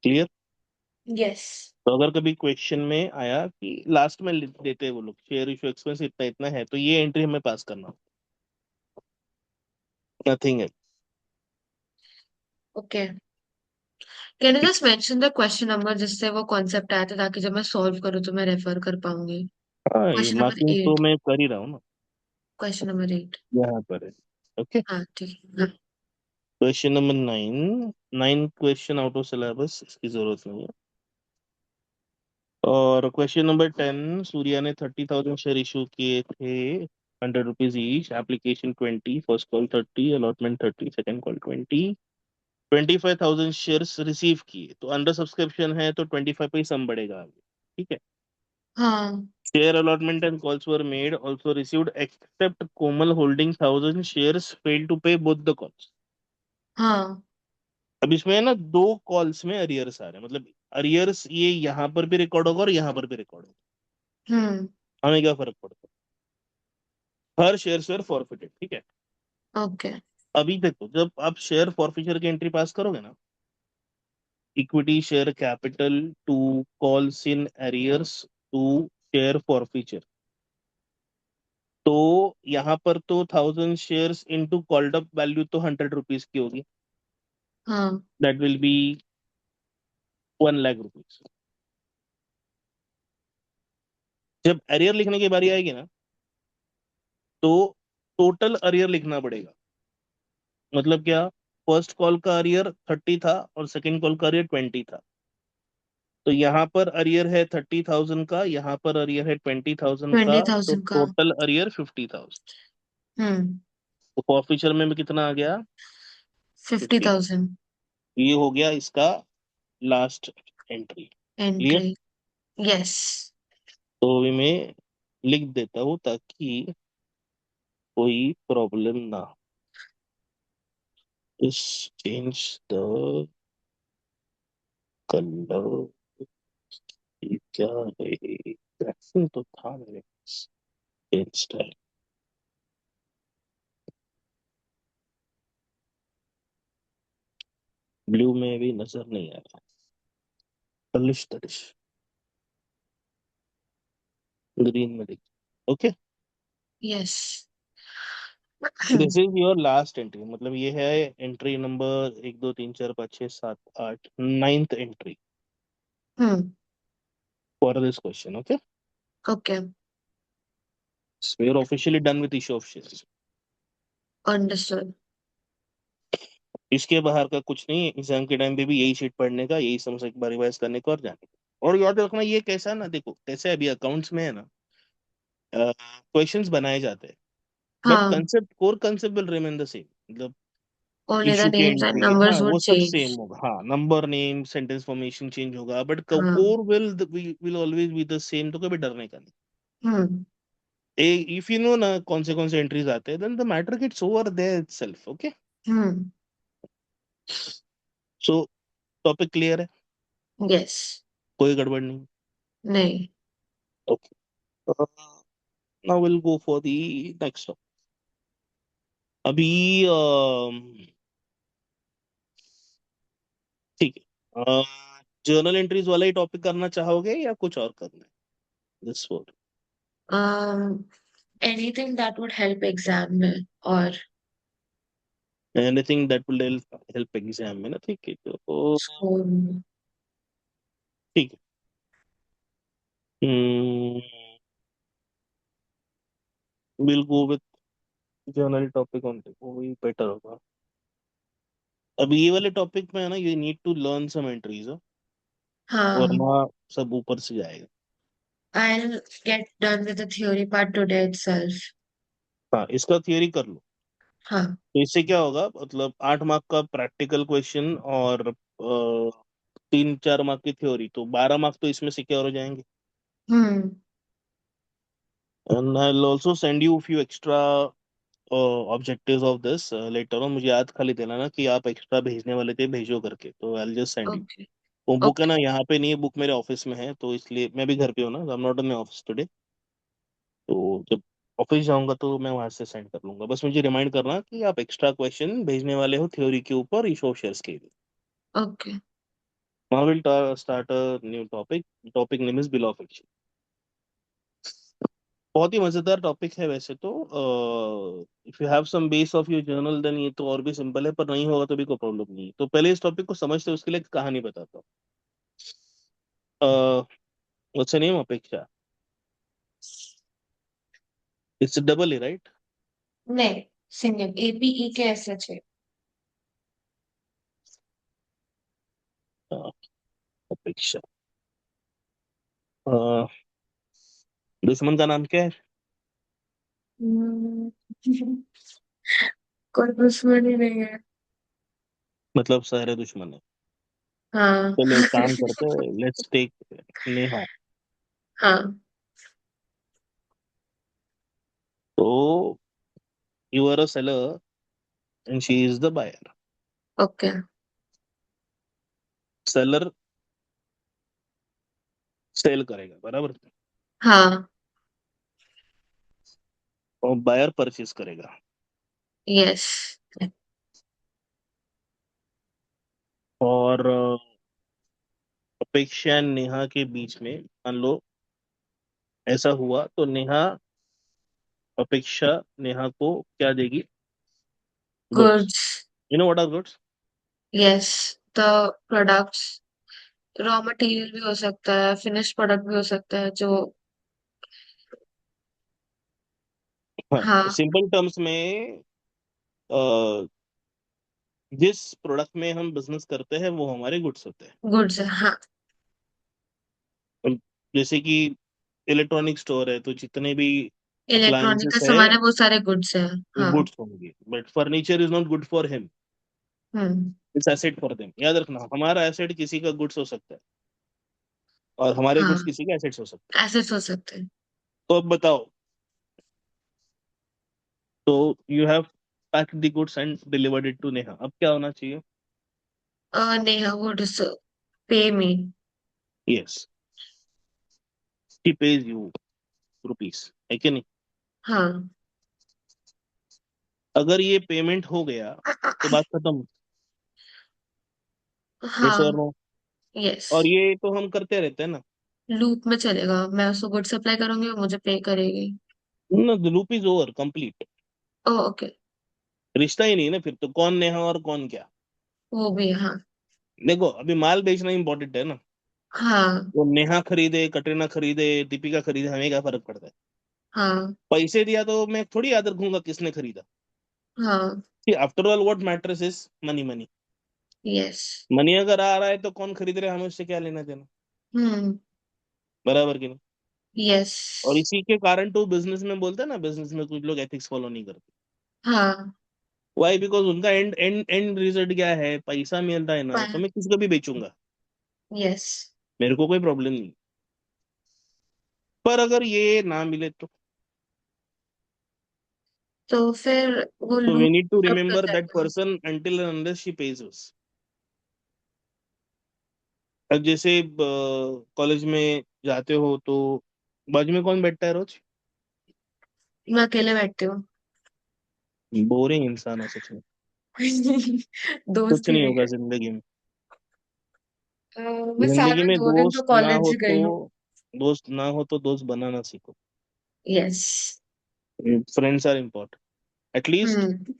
[SPEAKER 1] Clear?
[SPEAKER 2] Yes.
[SPEAKER 1] तो अगर कभी क्वेश्चन में आया कि लास्ट में लिख देते हैं वो लोग शेयर इशू एक्सपेंस इतना इतना है, तो ये एंट्री हमें पास करना. नथिंग है.
[SPEAKER 2] Okay. Can you just mention the question number जिससे वो कॉन्सेप्ट आया था, ताकि जब मैं सॉल्व करूँ तो मैं रेफर कर पाऊंगी।
[SPEAKER 1] हाँ, ये
[SPEAKER 2] क्वेश्चन नंबर
[SPEAKER 1] मार्किंग तो
[SPEAKER 2] 8।
[SPEAKER 1] मैं कर ही रहा हूँ ना.
[SPEAKER 2] Question number 8।
[SPEAKER 1] यहाँ पर है. ओके.
[SPEAKER 2] हाँ ठीक है।
[SPEAKER 1] Question number 9. 9 question out of syllabus, इसकी जरूरत नहीं है. और क्वेश्चन नंबर 10, सूर्या ने 30,000 शेयर इशू किए थे, 100 rupees each, application 20, first call 30, allotment 30, second call 20, 25,000 shares receive किए, तो अंडर सब्सक्रिप्शन है तो 25 पे ही सम बढ़ेगा आगे। ठीक है।
[SPEAKER 2] हाँ।
[SPEAKER 1] Share allotment and calls were made, also received except Komal holding 1,000 shares, fail to pay both the calls.
[SPEAKER 2] हाँ।
[SPEAKER 1] अब इसमें है ना, दो कॉल्स में अरियर्स आ रहे हैं, मतलब अरियर्स ये यहाँ पर भी रिकॉर्ड होगा और यहाँ पर भी रिकॉर्ड होगा।
[SPEAKER 2] हम्म।
[SPEAKER 1] हमें क्या फर्क पड़ता है, हर शेयर शेयर फॉरफिटेड। ठीक है।
[SPEAKER 2] ओके।
[SPEAKER 1] अभी देखो, जब आप शेयर फॉरफिचर की एंट्री पास करोगे ना, equity share capital to calls in arrears to share forfeiture, तो यहाँ पर तो 1,000 shares into called up value तो 100 रुपीज की होगी,
[SPEAKER 2] हाँ।
[SPEAKER 1] That will be 1 lakh rupees. जब अरियर लिखने की बारी आएगी ना, तो टोटल अरियर लिखना पड़ेगा। मतलब क्या, फर्स्ट कॉल का अरियर 30 था और सेकंड कॉल का अरियर 20 था, तो यहाँ पर अरियर है 30,000 का, यहाँ पर अरियर है 20,000 का,
[SPEAKER 2] ट्वेंटी
[SPEAKER 1] तो
[SPEAKER 2] थाउजेंड का।
[SPEAKER 1] Total arrear 50,000।
[SPEAKER 2] हम्म।
[SPEAKER 1] तो फॉरफिचर में भी कितना आ गया, 50।
[SPEAKER 2] 50,000।
[SPEAKER 1] ये हो गया इसका last entry. Clear.
[SPEAKER 2] Entry. Yes.
[SPEAKER 1] तो अभी मैं लिख देता हूँ ताकि कोई प्रॉब्लम ना हो। इस चेंज द कलर, ये क्या है, ग्राफिक तो था मेरे पास, चेंज स्टाइल, ब्लू में भी नजर नहीं आ रहा, तलिश तलिश, ग्रीन में दिख। Okay.
[SPEAKER 2] Yes.
[SPEAKER 1] This is your last entry, मतलब ये है entry number 1 2 3 4 5 6 7 8, ninth entry
[SPEAKER 2] hmm.
[SPEAKER 1] For this question. Okay.
[SPEAKER 2] Okay.
[SPEAKER 1] We are officially done with issue of shares.
[SPEAKER 2] Understood.
[SPEAKER 1] इसके बाहर का कुछ नहीं, एग्जाम के टाइम पे भी यही शीट पढ़ने का, यही समझ एक बार रिवाइज करने का और जाने का। और याद रखना, ये कैसा है ना, देखो कैसे अभी अकाउंट्स में है ना, क्वेश्चंस बनाए जाते हैं, बट
[SPEAKER 2] हाँ।
[SPEAKER 1] Concept, core concept will remain the same. मतलब
[SPEAKER 2] ओनली द
[SPEAKER 1] इशू की
[SPEAKER 2] नेम्स एंड
[SPEAKER 1] एंट्री, हाँ
[SPEAKER 2] नंबर्स वुड
[SPEAKER 1] वो सब
[SPEAKER 2] चेंज।
[SPEAKER 1] सेम होगा, हाँ number name sentence formation change होगा, बट
[SPEAKER 2] हाँ।
[SPEAKER 1] Core will always be the same, तो कभी डरने का नहीं।
[SPEAKER 2] हम्म।
[SPEAKER 1] इफ यू नो ना कौन से एंट्रीज आते हैं, then the matter gets over there itself. Okay.
[SPEAKER 2] Hmm.
[SPEAKER 1] So topic clear है,
[SPEAKER 2] यस।
[SPEAKER 1] कोई गड़बड़ नहीं।
[SPEAKER 2] नहीं।
[SPEAKER 1] Okay, now will go for the next. अभी ठीक है, जर्नल एंट्रीज वाला ही टॉपिक करना चाहोगे या कुछ और करना है this four?
[SPEAKER 2] um anything that would help exam में और
[SPEAKER 1] anything that will help exam में ना, ठीक है, तो
[SPEAKER 2] स्कूल में।
[SPEAKER 1] ठीक है, will go with journal topic only, वो ही बेटर होगा। अभी ये वाले टॉपिक में है ना, you need to learn some entries,
[SPEAKER 2] हाँ।
[SPEAKER 1] वरना सब ऊपर से जाएगा।
[SPEAKER 2] I'll get done with the theory part today itself.
[SPEAKER 1] हाँ, इसका थियरी कर लो।
[SPEAKER 2] हाँ।
[SPEAKER 1] तो इससे क्या होगा, मतलब 8 मार्क का प्रैक्टिकल क्वेश्चन और 3 4 मार्क की थ्योरी, तो 12 मार्क तो इसमें सिक्योर हो जाएंगे।
[SPEAKER 2] Hmm.
[SPEAKER 1] And I will also send you few extra objectives of this letter on. मुझे याद खाली देना ना कि आप एक्स्ट्रा भेजने वाले थे, भेजो करके, तो I will just send you.
[SPEAKER 2] Okay.
[SPEAKER 1] वो बुक है
[SPEAKER 2] ओके।
[SPEAKER 1] ना, यहाँ पे नहीं है, बुक मेरे ऑफिस में है, तो इसलिए मैं भी घर पे हूँ ना, आई am not in my office today, तो जब ऑफिस जाऊंगा तो मैं वहां से सेंड कर लूंगा। बस मुझे रिमाइंड करना कि आप एक्स्ट्रा क्वेश्चन भेजने वाले हो थ्योरी के ऊपर, इशू ऑफ शेयर्स के लिए।
[SPEAKER 2] Okay.
[SPEAKER 1] Now we'll start a new topic. Topic name is bill of exchange. बहुत ही मजेदार टॉपिक है वैसे तो। If you have some base of your journal then ये तो और भी सिंपल है, पर नहीं होगा तो भी कोई प्रॉब्लम नहीं है। तो पहले इस टॉपिक को समझते हैं, उसके लिए एक कहानी बताता हूँ। व्हाट्स नेम, अपेक्षा, इट्स डबल ए राइट?
[SPEAKER 2] नहीं, सिंगल APE के SH है।
[SPEAKER 1] अपेक्षा। अ, दुश्मन का नाम क्या है?
[SPEAKER 2] हम्म, कोई दुश्मनी नहीं है।
[SPEAKER 1] मतलब सारे दुश्मन है।
[SPEAKER 2] हाँ।
[SPEAKER 1] चलो एक काम करते हैं, लेट्स टेक नेहा।
[SPEAKER 2] हाँ।
[SPEAKER 1] तो you are a seller and she is the buyer.
[SPEAKER 2] Okay.
[SPEAKER 1] Seller sale करेगा, बराबर,
[SPEAKER 2] हाँ।
[SPEAKER 1] और बायर परचेज करेगा।
[SPEAKER 2] यस।
[SPEAKER 1] और अपेक्षा and नेहा के बीच में मान लो ऐसा हुआ, तो नेहा, अपेक्षा नेहा को क्या देगी? Goods.
[SPEAKER 2] Goods.
[SPEAKER 1] You know what are goods?
[SPEAKER 2] Yes. The products, raw material भी हो सकता है, फिनिश प्रोडक्ट भी हो सकता है जो।
[SPEAKER 1] हाँ,
[SPEAKER 2] हाँ।
[SPEAKER 1] सिंपल टर्म्स में अ, जिस प्रोडक्ट में हम बिजनेस करते हैं वो हमारे गुड्स होते हैं।
[SPEAKER 2] गुड्स है, हाँ।
[SPEAKER 1] अब जैसे कि इलेक्ट्रॉनिक स्टोर है, तो जितने भी
[SPEAKER 2] इलेक्ट्रॉनिक का
[SPEAKER 1] अप्लायंसेस है
[SPEAKER 2] सामान है, वो सारे गुड्स है।
[SPEAKER 1] वो
[SPEAKER 2] हाँ।
[SPEAKER 1] गुड्स होंगे, but furniture is not good for him,
[SPEAKER 2] hmm.
[SPEAKER 1] It's asset for them. याद रखना, हमारा एसेट किसी का गुड्स हो सकता है और हमारे
[SPEAKER 2] हाँ,
[SPEAKER 1] गुड्स किसी के एसेट्स हो सकते हैं।
[SPEAKER 2] एसेट्स हो सकते हैं।
[SPEAKER 1] तो अब बताओ, तो you have packed the goods and delivered it to Neha, अब क्या होना चाहिए?
[SPEAKER 2] Neha would pay me.
[SPEAKER 1] Yes, she pays you rupees, है कि नहीं?
[SPEAKER 2] हाँ।
[SPEAKER 1] अगर ये पेमेंट हो गया तो बात खत्म। यस और
[SPEAKER 2] हाँ।
[SPEAKER 1] नो?
[SPEAKER 2] यस।
[SPEAKER 1] और ये तो हम करते रहते हैं ना।
[SPEAKER 2] लूप में चलेगा, मैं उसको गुड सप्लाई करूंगी, वो मुझे पे करेगी।
[SPEAKER 1] ना, the loop is over complete.
[SPEAKER 2] Oh, okay.
[SPEAKER 1] रिश्ता ही नहीं ना फिर, तो कौन नेहा और कौन क्या।
[SPEAKER 2] वो भी है, हाँ।
[SPEAKER 1] देखो, अभी माल बेचना इंपॉर्टेंट है ना।
[SPEAKER 2] हाँ।
[SPEAKER 1] वो नेहा खरीदे, कटरीना खरीदे, दीपिका खरीदे, हमें क्या फर्क पड़ता है?
[SPEAKER 2] हाँ।
[SPEAKER 1] पैसे दिया तो मैं थोड़ी याद रखूंगा किसने खरीदा।
[SPEAKER 2] हाँ।
[SPEAKER 1] After all what matters is money, money.
[SPEAKER 2] Yes.
[SPEAKER 1] Money अगर आ रहा है तो कौन खरीद रहा है, हमें उससे क्या लेना देना।
[SPEAKER 2] हम्म।
[SPEAKER 1] बराबर कि नहीं?
[SPEAKER 2] यस।
[SPEAKER 1] और इसी के कारण तो बिजनेस में बोलते हैं ना, बिजनेस में कुछ लोग एथिक्स फॉलो नहीं करते।
[SPEAKER 2] हाँ।
[SPEAKER 1] वाई? बिकॉज उनका एंड एंड एंड रिजल्ट क्या है, पैसा मिल रहा है ना, तो मैं किसी को भी बेचूंगा,
[SPEAKER 2] यस।
[SPEAKER 1] मेरे को कोई प्रॉब्लम नहीं। पर अगर ये ना मिले
[SPEAKER 2] तो फिर वो
[SPEAKER 1] तो वी
[SPEAKER 2] लूप
[SPEAKER 1] नीड टू
[SPEAKER 2] कब
[SPEAKER 1] रिमेम्बर
[SPEAKER 2] तक
[SPEAKER 1] दैट
[SPEAKER 2] रहेगा?
[SPEAKER 1] Person until unless she pays us. अब जैसे कॉलेज में जाते हो तो बाजू में कौन बैठता है रोज?
[SPEAKER 2] मैं अकेले बैठती हूँ।
[SPEAKER 1] बोरिंग इंसान हो सच में। कुछ
[SPEAKER 2] दोस्त ही
[SPEAKER 1] नहीं
[SPEAKER 2] नहीं
[SPEAKER 1] होगा
[SPEAKER 2] है।
[SPEAKER 1] जिंदगी में।
[SPEAKER 2] अ, मैं साल
[SPEAKER 1] जिंदगी
[SPEAKER 2] में
[SPEAKER 1] में
[SPEAKER 2] 2 दिन तो कॉलेज गई हूँ।
[SPEAKER 1] दोस्त ना हो तो दोस्त बनाना सीखो।
[SPEAKER 2] यस।
[SPEAKER 1] Friends are important. At least
[SPEAKER 2] hmm.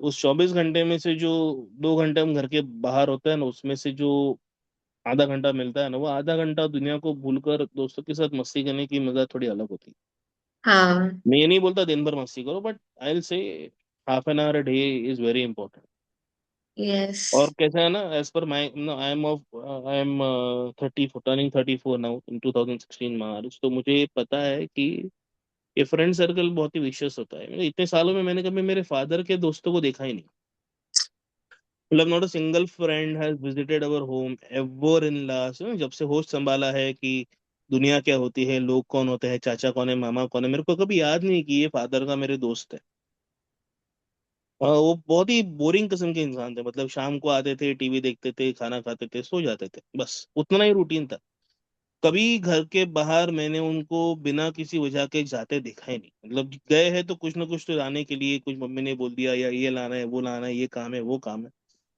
[SPEAKER 1] उस 24 घंटे में से जो 2 घंटे हम घर के बाहर होते हैं ना, उसमें से जो आधा घंटा मिलता है ना, वो आधा घंटा दुनिया को भूलकर दोस्तों के साथ मस्ती करने की मजा थोड़ी अलग होती है।
[SPEAKER 2] हाँ।
[SPEAKER 1] मैं ये नहीं बोलता दिन भर मस्ती करो, but I will say half an hour a day is very important.
[SPEAKER 2] Yes.
[SPEAKER 1] और कैसा है ना, as per my, I am 34, turning 34 now in 2016 March, तो मुझे पता है कि ये फ्रेंड सर्कल बहुत ही विशियस होता है। इतने सालों में मैंने कभी मेरे फादर के दोस्तों को देखा ही नहीं। मतलब not a single friend has visited our home ever in last, जब से होश संभाला है कि दुनिया क्या होती है, लोग कौन होते हैं, चाचा कौन है, मामा कौन है, मेरे को कभी याद नहीं कि ये फादर का मेरे दोस्त है। वो बहुत ही बोरिंग किस्म के इंसान थे। मतलब शाम को आते थे, टीवी देखते थे, खाना खाते थे, सो जाते थे, बस उतना ही रूटीन था। कभी घर के बाहर मैंने उनको बिना किसी वजह के जाते देखा ही नहीं। मतलब गए हैं तो कुछ ना कुछ तो लाने के लिए, कुछ मम्मी ने बोल दिया, या ये लाना है, वो लाना है, ये काम है, वो काम है।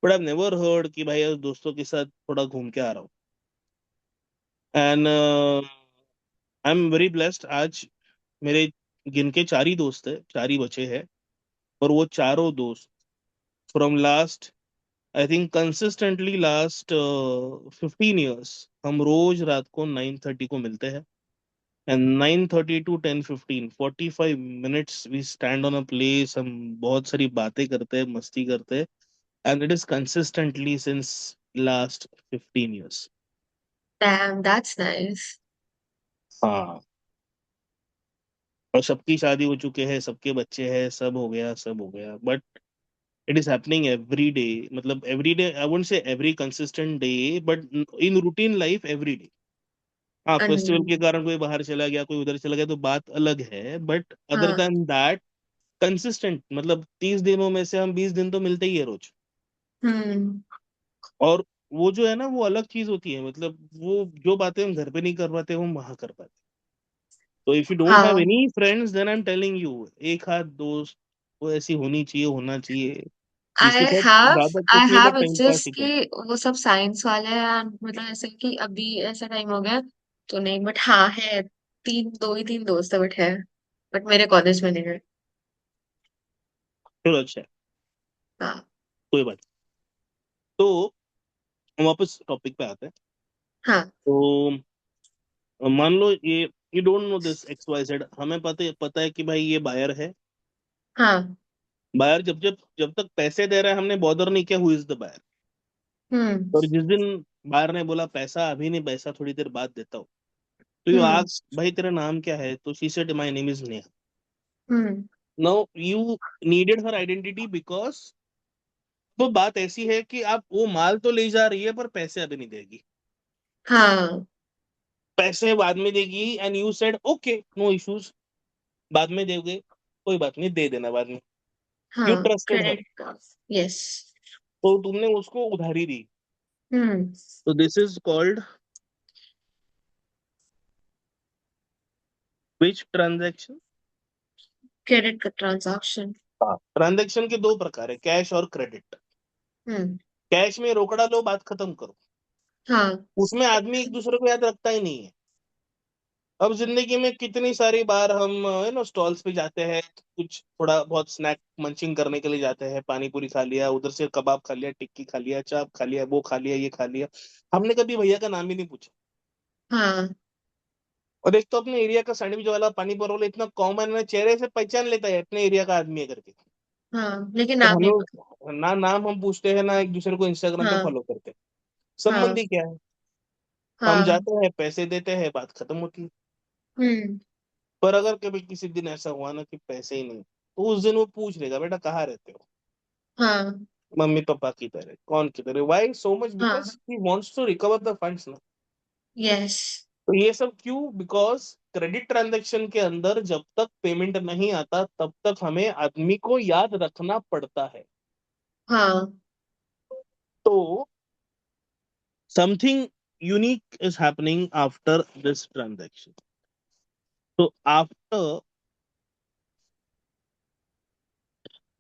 [SPEAKER 1] बट आई नेवर हर्ड कि भाई आज दोस्तों के साथ थोड़ा घूम के आ रहा हूँ। And I am very blessed. आज मेरे गिन के 4 ही दोस्त है, 4 ही बचे हैं। और वो चारों दोस्त from last, I think consistently last 15 years, हम रोज रात को 9:30 को मिलते हैं। And 9:30 to 10:15, 45 minutes we stand on a place, हम बहुत सारी बातें करते हैं, मस्ती करते हैं। And it is consistently since last 15 years.
[SPEAKER 2] Damn, that's nice.
[SPEAKER 1] हाँ, और सबकी शादी हो चुके हैं, सबके बच्चे हैं, सब हो गया, सब हो गया, but it is happening every day. मतलब every day, I won't say every consistent day, but in routine life every day. हाँ, फेस्टिवल के
[SPEAKER 2] अन-
[SPEAKER 1] कारण कोई बाहर चला गया, कोई उधर चला गया, तो बात अलग है, बट अदर
[SPEAKER 2] हाँ।
[SPEAKER 1] देन दैट कंसिस्टेंट, मतलब 30 दिनों में से हम 20 दिन तो मिलते ही है रोज।
[SPEAKER 2] हम्म।
[SPEAKER 1] और वो जो है ना, वो अलग चीज होती है, मतलब वो जो बातें हम घर पे नहीं कर पाते वो हम वहां कर पाते। तो इफ यू डोंट हैव
[SPEAKER 2] हाँ,
[SPEAKER 1] any friends, then I am telling you, एक हाथ दोस्त वो ऐसी होनी चाहिए, होना चाहिए, जिसके साथ ज्यादा
[SPEAKER 2] आई
[SPEAKER 1] कुछ नहीं
[SPEAKER 2] have
[SPEAKER 1] but time pass
[SPEAKER 2] just
[SPEAKER 1] ही
[SPEAKER 2] कि
[SPEAKER 1] कर।
[SPEAKER 2] वो सब साइंस वाले हैं मतलब ऐसे कि अभी ऐसा टाइम हो गया तो नहीं, बट हाँ है, दो ही तीन दोस्त है, बट है, बट मेरे कॉलेज में नहीं है।
[SPEAKER 1] चलो अच्छा है,
[SPEAKER 2] हाँ।
[SPEAKER 1] कोई बात नहीं। तो हम वापस टॉपिक पे आते हैं।
[SPEAKER 2] हाँ।
[SPEAKER 1] तो मान लो ये, you don't know this X Y Z, हमें पता है कि भाई ये बायर है।
[SPEAKER 2] हाँ।
[SPEAKER 1] बायर जब जब जब तक पैसे दे रहा है, हमने बॉदर नहीं किया हु इज द बायर।
[SPEAKER 2] हम्म।
[SPEAKER 1] और जिस दिन बायर ने बोला पैसा अभी नहीं, पैसा थोड़ी देर बाद देता हूँ, तो यू
[SPEAKER 2] हम्म।
[SPEAKER 1] आस्क भाई तेरा नाम क्या है, तो she said my name is Neha.
[SPEAKER 2] Hmm.
[SPEAKER 1] Now you needed her identity because, तो बात ऐसी है कि आप वो माल तो ले जा रही है पर पैसे अभी नहीं देगी,
[SPEAKER 2] हाँ।
[SPEAKER 1] पैसे बाद में देगी, and you said okay no issues, बाद में दोगे, कोई बात नहीं, दे देना बाद में। यू
[SPEAKER 2] हाँ,
[SPEAKER 1] ट्रस्टेड हर,
[SPEAKER 2] क्रेडिट कार्ड। यस।
[SPEAKER 1] तो तुमने उसको उधारी दी।
[SPEAKER 2] हम्म।
[SPEAKER 1] तो this is called which transaction?
[SPEAKER 2] Credit का ट्रांजैक्शन।
[SPEAKER 1] ट्रांजैक्शन के दो प्रकार है, कैश और क्रेडिट।
[SPEAKER 2] हम्म।
[SPEAKER 1] कैश में रोकड़ा लो, बात खत्म करो,
[SPEAKER 2] हाँ।
[SPEAKER 1] उसमें आदमी एक दूसरे को याद रखता ही नहीं है। अब जिंदगी में कितनी सारी बार हम स्टॉल्स पे जाते हैं, कुछ थोड़ा बहुत स्नैक मंचिंग करने के लिए जाते हैं, पानी पूरी खा लिया, उधर से कबाब खा लिया, टिक्की खा लिया, चाप खा लिया, वो खा लिया, ये खा लिया, हमने कभी भैया का नाम ही नहीं पूछा।
[SPEAKER 2] हाँ।
[SPEAKER 1] और एक तो अपने एरिया का सैंडविच वाला, पानी पूरी वाला इतना कॉमन है, चेहरे से पहचान लेता है अपने एरिया का आदमी है करके।
[SPEAKER 2] हाँ, लेकिन
[SPEAKER 1] पर
[SPEAKER 2] आप नहीं पता।
[SPEAKER 1] हमें ना नाम हम पूछते हैं, ना एक दूसरे को इंस्टाग्राम पे
[SPEAKER 2] हाँ।
[SPEAKER 1] फॉलो करते हैं।
[SPEAKER 2] हाँ।
[SPEAKER 1] संबंधी क्या है, हम
[SPEAKER 2] हाँ।
[SPEAKER 1] जाते हैं, पैसे देते हैं, बात खत्म होती है।
[SPEAKER 2] हम्म।
[SPEAKER 1] पर अगर कभी किसी दिन ऐसा हुआ ना कि पैसे ही नहीं, तो उस दिन वो पूछ लेगा बेटा कहाँ रहते हो,
[SPEAKER 2] हाँ।
[SPEAKER 1] मम्मी पापा की तरह, कौन की तरह, वाई सो मच, बिकॉज
[SPEAKER 2] हाँ।
[SPEAKER 1] He wants to recover the funds ना।
[SPEAKER 2] यस।
[SPEAKER 1] तो ये सब क्यों, बिकॉज क्रेडिट ट्रांजैक्शन के अंदर जब तक पेमेंट नहीं आता तब तक हमें आदमी को याद रखना पड़ता है।
[SPEAKER 2] हाँ।
[SPEAKER 1] तो something unique is happening after this transaction. तो after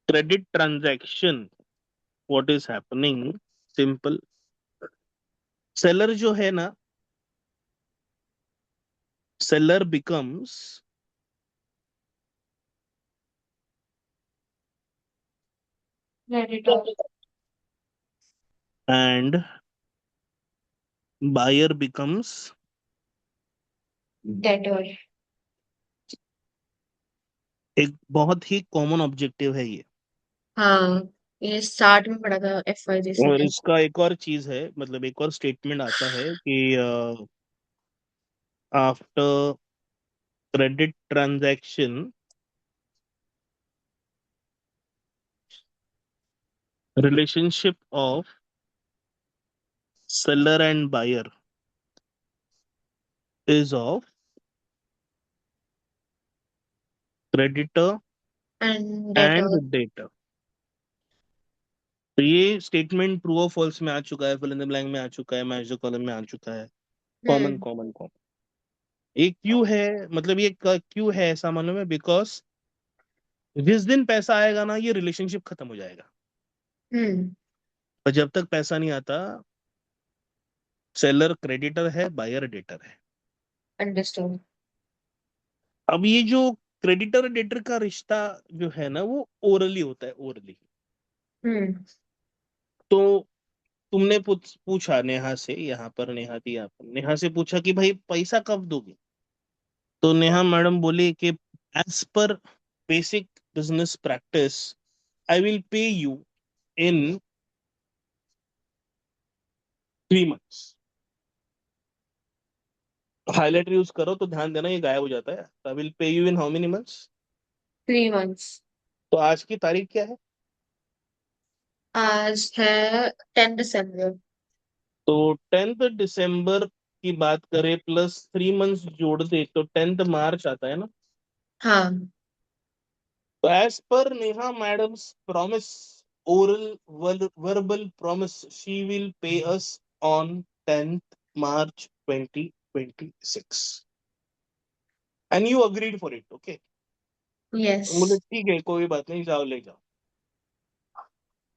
[SPEAKER 1] credit transaction what is happening, simple, seller जो है ना, seller becomes
[SPEAKER 2] creditor.
[SPEAKER 1] and buyer becomes,
[SPEAKER 2] debtor.
[SPEAKER 1] एक बहुत ही कॉमन ऑब्जेक्टिव है ये।
[SPEAKER 2] हाँ, ये 60 में पढ़ा था FYGC
[SPEAKER 1] और
[SPEAKER 2] में।
[SPEAKER 1] इसका एक और चीज है, मतलब एक और स्टेटमेंट आता है कि after credit transaction relationship of seller and buyer is of creditor
[SPEAKER 2] and
[SPEAKER 1] and
[SPEAKER 2] debtor.
[SPEAKER 1] debtor। तो ये स्टेटमेंट ट्रू और फॉल्स में आ चुका है, फिल इन द ब्लैंक में आ चुका है, मैच द कॉलम में आ चुका है। Common
[SPEAKER 2] hmm.
[SPEAKER 1] Common common. एक क्यों है, मतलब ये क्यों है ऐसा मालूम है, बिकॉज जिस दिन पैसा आएगा ना, ये रिलेशनशिप खत्म हो जाएगा।
[SPEAKER 2] हम्म।
[SPEAKER 1] पर जब तक पैसा नहीं आता, सेलर क्रेडिटर है, बायर डेटर है।
[SPEAKER 2] अंडरस्टूड।
[SPEAKER 1] अब ये जो क्रेडिटर डेटर का रिश्ता जो है ना, वो ओरली होता है, ओरली।
[SPEAKER 2] हम्म।
[SPEAKER 1] तो तुमने पूछा नेहा से, यहाँ पर नेहा थी, यहाँ पर नेहा से पूछा कि भाई पैसा कब दोगे। तो नेहा मैडम बोली कि as per basic business practice I will pay you in 3 months। Highlighter use करो तो ध्यान देना ये गायब हो जाता है। I will pay you in how many months.
[SPEAKER 2] 3 months.
[SPEAKER 1] तो आज की तारीख क्या है?
[SPEAKER 2] आज है 10 दिसंबर।
[SPEAKER 1] तो 10 दिसंबर की बात करें प्लस 3 मंथ्स जोड़ दे तो 10 मार्च आता है ना।
[SPEAKER 2] हाँ।
[SPEAKER 1] तो as per Neha madam's promise, oral verbal promise, she will pay us on 10 March 2026 and you agreed for it, okay.
[SPEAKER 2] Yes.
[SPEAKER 1] बोले ठीक है, कोई बात नहीं, जाओ ले जाओ।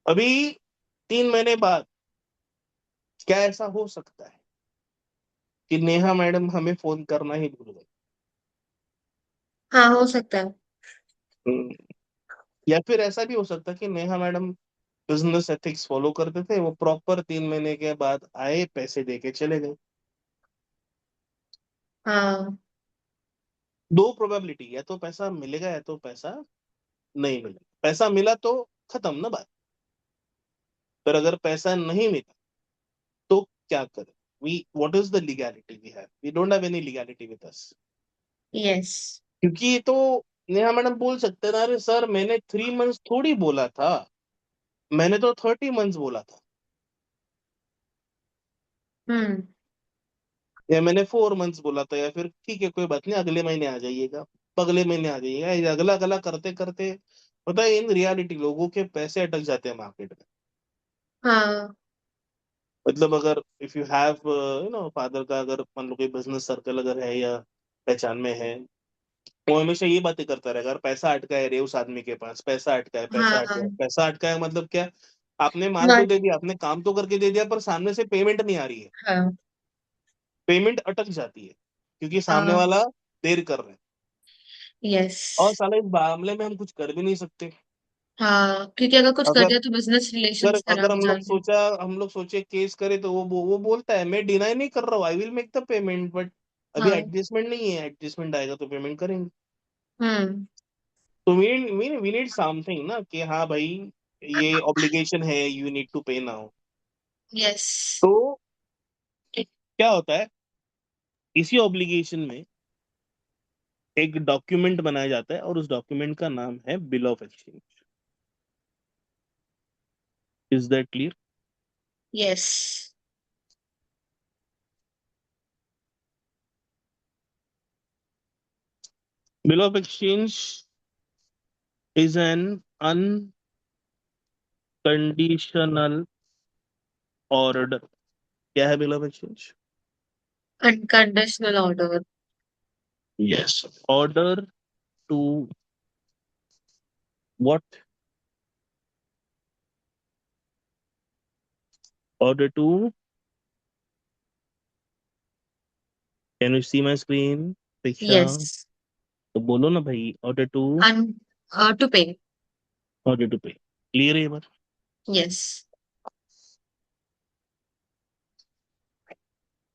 [SPEAKER 1] अभी 3 महीने बाद क्या ऐसा हो सकता है कि नेहा मैडम हमें फोन करना ही भूल गई?
[SPEAKER 2] हाँ, हो सकता है।
[SPEAKER 1] हम्म, या फिर ऐसा भी हो सकता है कि Neha madam business ethics follow करते थे, वो प्रॉपर 3 महीने के बाद आए, पैसे दे के चले गए।
[SPEAKER 2] हाँ।
[SPEAKER 1] दो प्रोबेबिलिटी, या तो पैसा मिलेगा या तो पैसा नहीं मिलेगा। पैसा मिला तो खत्म ना बात। पर अगर पैसा नहीं मिला तो क्या करें? We what is the legality we have? We don't have any legality with us.
[SPEAKER 2] Yes.
[SPEAKER 1] क्योंकि ये तो नेहा मैडम बोल सकते हैं ना, अरे सर मैंने 3 मंथ्स थोड़ी बोला था, मैंने तो 30 मंथ्स बोला था,
[SPEAKER 2] हम्म।
[SPEAKER 1] या मैंने 4 मंथ्स बोला था, या फिर ठीक है कोई बात नहीं अगले महीने आ जाइएगा, अगले महीने आ जाइएगा, ये अगला अगला करते करते पता है इन रियलिटी लोगों के पैसे अटक जाते हैं मार्केट में।
[SPEAKER 2] हाँ।
[SPEAKER 1] मतलब अगर इफ यू हैव फादर का अगर मान लो कोई बिजनेस सर्कल अगर है या पहचान में है, वो हमेशा ये बातें करता रहेगा, अगर पैसा अटका है रे उस आदमी के पास, पैसा अटका है, पैसा अटका है,
[SPEAKER 2] हाँ।
[SPEAKER 1] पैसा अटका है, मतलब क्या? आपने माल तो
[SPEAKER 2] मत।
[SPEAKER 1] दे दिया, आपने काम तो करके दे दिया, पर सामने से पेमेंट नहीं आ रही है,
[SPEAKER 2] हाँ।
[SPEAKER 1] पेमेंट अटक जाती है क्योंकि सामने
[SPEAKER 2] हाँ।
[SPEAKER 1] वाला देर कर रहे हैं।
[SPEAKER 2] यस।
[SPEAKER 1] और साला इस मामले में हम कुछ कर भी नहीं सकते।
[SPEAKER 2] हाँ, क्योंकि अगर कुछ कर
[SPEAKER 1] अगर
[SPEAKER 2] दिया तो बिजनेस
[SPEAKER 1] अगर
[SPEAKER 2] रिलेशंस
[SPEAKER 1] अगर
[SPEAKER 2] खराब हो जाएंगे।
[SPEAKER 1] हम लोग सोचे केस करे तो वो बोलता है मैं डिनाई नहीं कर रहा हूँ, I will make the payment, but अभी
[SPEAKER 2] हाँ।
[SPEAKER 1] एडजस्टमेंट नहीं है, एडजस्टमेंट आएगा तो पेमेंट करेंगे।
[SPEAKER 2] हम्म।
[SPEAKER 1] तो वी नीड समथिंग ना कि हाँ भाई ये ऑब्लिगेशन है, यू नीड टू पे नाउ।
[SPEAKER 2] यस।
[SPEAKER 1] तो क्या होता है, इसी ऑब्लिगेशन में एक डॉक्यूमेंट बनाया जाता है और उस डॉक्यूमेंट का नाम है bill of exchange. Is that clear?
[SPEAKER 2] Yes.
[SPEAKER 1] Bill of exchange is an unconditional order. क्या है bill of exchange?
[SPEAKER 2] Unconditional order.
[SPEAKER 1] Yes, order to what? Order to, can you see my screen शिक्षा?
[SPEAKER 2] यस।
[SPEAKER 1] तो बोलो ना भाई, ऑर्डर टू,
[SPEAKER 2] अन to pay.
[SPEAKER 1] Order to pay. Clear है ये बात?
[SPEAKER 2] Yes.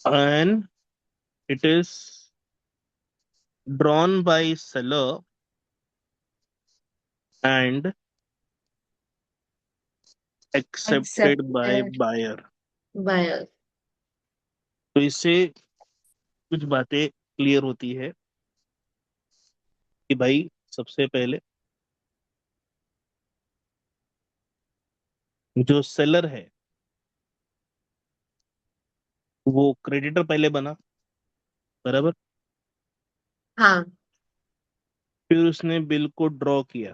[SPEAKER 1] And it is drawn by seller and accepted by
[SPEAKER 2] accepted
[SPEAKER 1] buyer।
[SPEAKER 2] Buyer.
[SPEAKER 1] तो इससे कुछ बातें क्लियर होती है कि भाई सबसे पहले जो सेलर है वो क्रेडिटर पहले बना, बराबर।
[SPEAKER 2] हाँ।
[SPEAKER 1] फिर उसने बिल को ड्रॉ किया,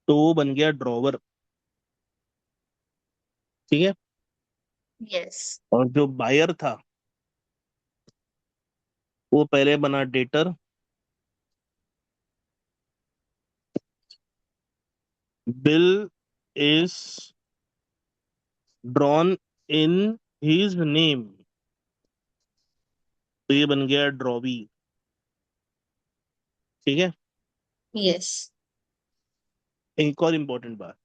[SPEAKER 1] तो वो बन गया ड्रॉवर, ठीक है।
[SPEAKER 2] यस।
[SPEAKER 1] और जो बायर था वो पहले बना debtor, bill is drawn in his name, तो ये बन गया ड्रॉवी, ठीक है।
[SPEAKER 2] यस।
[SPEAKER 1] एक और इंपॉर्टेंट बात,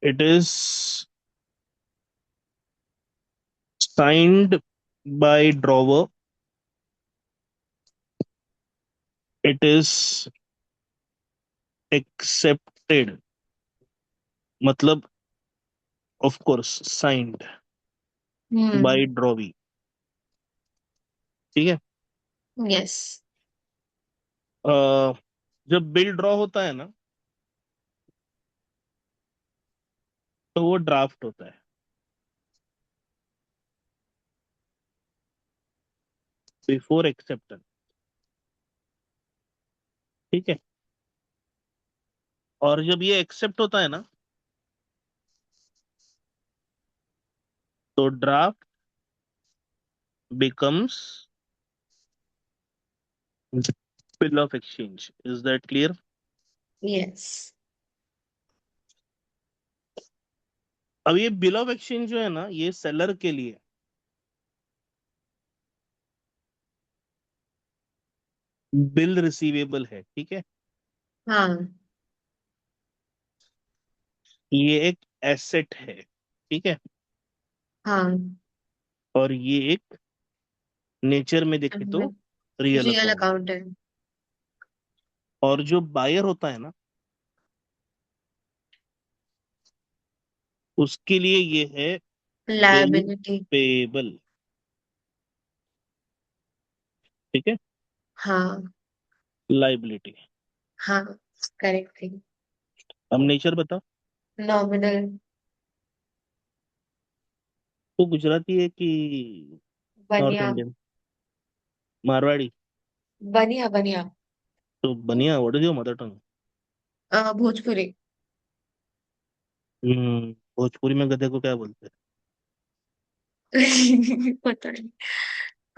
[SPEAKER 1] it is signed by drawer, it is accepted, मतलब of course signed by
[SPEAKER 2] hmm.
[SPEAKER 1] Drawee. ठीक है।
[SPEAKER 2] यस।
[SPEAKER 1] अ, जब बिल ड्रॉ होता है ना, तो वो ड्राफ्ट होता है बिफोर एक्सेप्टेंस। ठीक है। और जब ये एक्सेप्ट होता है ना, तो draft becomes bill of exchange. Is that clear?
[SPEAKER 2] Yes.
[SPEAKER 1] अब ये बिल ऑफ एक्सचेंज जो है ना, ये सेलर के लिए बिल रिसीवेबल है। ठीक है।
[SPEAKER 2] हाँ।
[SPEAKER 1] ये एक एसेट है। ठीक है।
[SPEAKER 2] हाँ।
[SPEAKER 1] और ये एक नेचर में देखे तो रियल
[SPEAKER 2] रियल
[SPEAKER 1] अकाउंट है।
[SPEAKER 2] अकाउंट है।
[SPEAKER 1] और जो बायर होता है ना, उसके लिए ये है बिल
[SPEAKER 2] लायबिलिटी।
[SPEAKER 1] पेबल। ठीक है।
[SPEAKER 2] हाँ।
[SPEAKER 1] लाइबिलिटी।
[SPEAKER 2] हाँ। करेक्ट थी।
[SPEAKER 1] अब नेचर बता।
[SPEAKER 2] नॉमिनल।
[SPEAKER 1] तो गुजराती है कि नॉर्थ
[SPEAKER 2] बनिया।
[SPEAKER 1] इंडियन? मारवाड़ी?
[SPEAKER 2] बनिया बनिया।
[SPEAKER 1] तो बनिया what is your mother tongue?
[SPEAKER 2] Bhojpuri.
[SPEAKER 1] Bhojpuri में गधे को क्या बोलते हैं?
[SPEAKER 2] पता नहीं।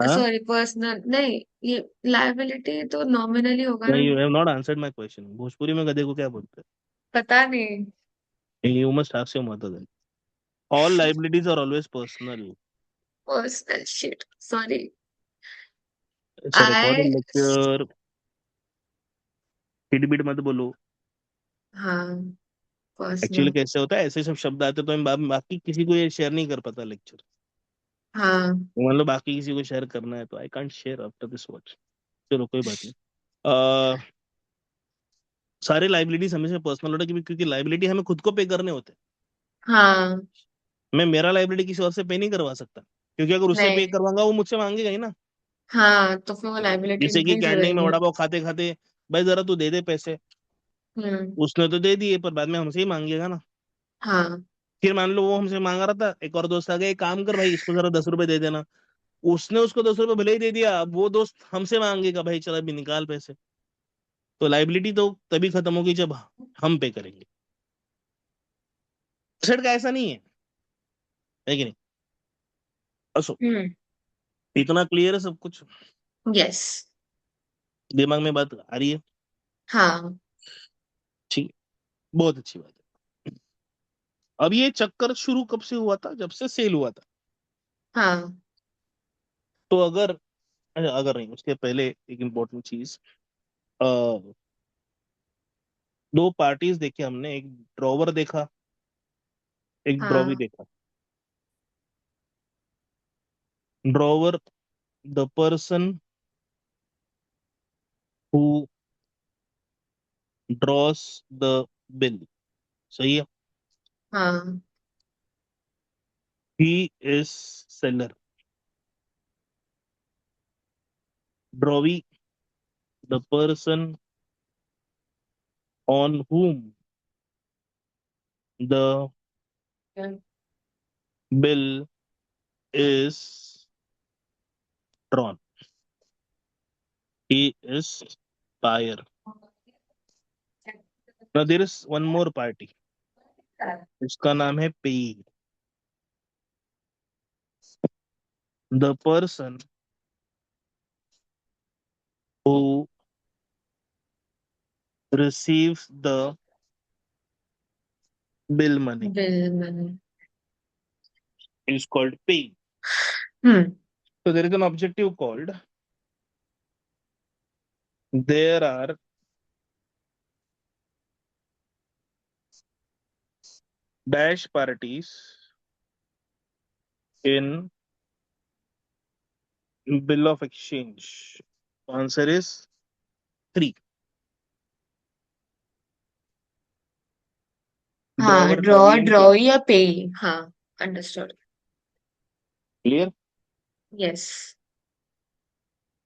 [SPEAKER 1] हाँ।
[SPEAKER 2] सॉरी, पर्सनल नहीं। ये लायबिलिटी तो नॉमिनली होगा ना।
[SPEAKER 1] नहीं, you have not answered my question. Bhojpuri में गधे को क्या बोलते
[SPEAKER 2] पता नहीं।
[SPEAKER 1] हैं? You must ask your mother then. All liabilities are always personal.
[SPEAKER 2] Personal shit, sorry.
[SPEAKER 1] It's a
[SPEAKER 2] I.
[SPEAKER 1] Recorded lecture. Hit मत बोलो।
[SPEAKER 2] हाँ।
[SPEAKER 1] Actually
[SPEAKER 2] personal.
[SPEAKER 1] कैसे होता है, ऐसे सब शब्द आते तो हम बाकी किसी को ये शेयर नहीं कर पाता लेक्चर।
[SPEAKER 2] हाँ।
[SPEAKER 1] मान लो बाकी किसी को शेयर करना है तो I can't share after this watch. चलो कोई बात नहीं। सारे लाइबिलिटीज हमेशा पर्सनल होता है, क्योंकि लाइबिलिटी हमें खुद को पे करने होते हैं।
[SPEAKER 2] हाँ।
[SPEAKER 1] मैं मेरा लाइबिलिटी किसी और से पे नहीं करवा सकता, क्योंकि अगर उससे पे
[SPEAKER 2] नहीं।
[SPEAKER 1] करवाऊंगा वो मुझसे मांगेगा ही ना।
[SPEAKER 2] हाँ, तो फिर वो लायबिलिटी
[SPEAKER 1] जैसे कि
[SPEAKER 2] इंक्रीज हो
[SPEAKER 1] कैंटीन में
[SPEAKER 2] जाएगी।
[SPEAKER 1] वड़ा पाव खाते खाते, भाई जरा तू दे दे पैसे।
[SPEAKER 2] हम्म।
[SPEAKER 1] उसने तो दे दिए, पर बाद में हमसे ही मांगेगा ना।
[SPEAKER 2] हाँ।
[SPEAKER 1] फिर मान लो वो हमसे मांग रहा था, एक और दोस्त आ गया, एक काम कर भाई इसको जरा 10 रुपए दे देना। उसने उसको 10 रुपए भले ही दे दिया, अब वो दोस्त हमसे मांगेगा, भाई चल अभी निकाल पैसे। तो लाइबिलिटी तो तभी खत्म होगी जब हम पे करेंगे। सेट का ऐसा नहीं है कि नहीं? असो,
[SPEAKER 2] हम्म।
[SPEAKER 1] इतना क्लियर है सब कुछ?
[SPEAKER 2] यस।
[SPEAKER 1] दिमाग में बात आ रही है?
[SPEAKER 2] हाँ।
[SPEAKER 1] ठीक है, बहुत अच्छी बात है। अब ये चक्कर शुरू कब से हुआ था? जब से सेल हुआ था।
[SPEAKER 2] हाँ।
[SPEAKER 1] तो अगर, अगर नहीं, उसके पहले एक इंपॉर्टेंट चीज। अ, दो पार्टीज देखे हमने, एक ड्रॉवर देखा, एक ड्रॉवी
[SPEAKER 2] हाँ।
[SPEAKER 1] देखा। Drawer, the person who draws the bill. सही है।
[SPEAKER 2] हाँ।
[SPEAKER 1] He is seller. Drawee, the person on whom the bill is drawn. He is buyer. Now there is one more party. उसका नाम है पेई। The person who receives the bill money
[SPEAKER 2] bill मैंने।
[SPEAKER 1] is called pay.
[SPEAKER 2] Hmm.
[SPEAKER 1] So there is an objective called, there are dash parties in bill of exchange. Answer is three.
[SPEAKER 2] हाँ,
[SPEAKER 1] ड्रॉवर
[SPEAKER 2] ड्रॉ
[SPEAKER 1] ड्रॉइंग पे।
[SPEAKER 2] ड्रॉ या पे। हाँ, अंडरस्टूड।
[SPEAKER 1] क्लियर।
[SPEAKER 2] यस।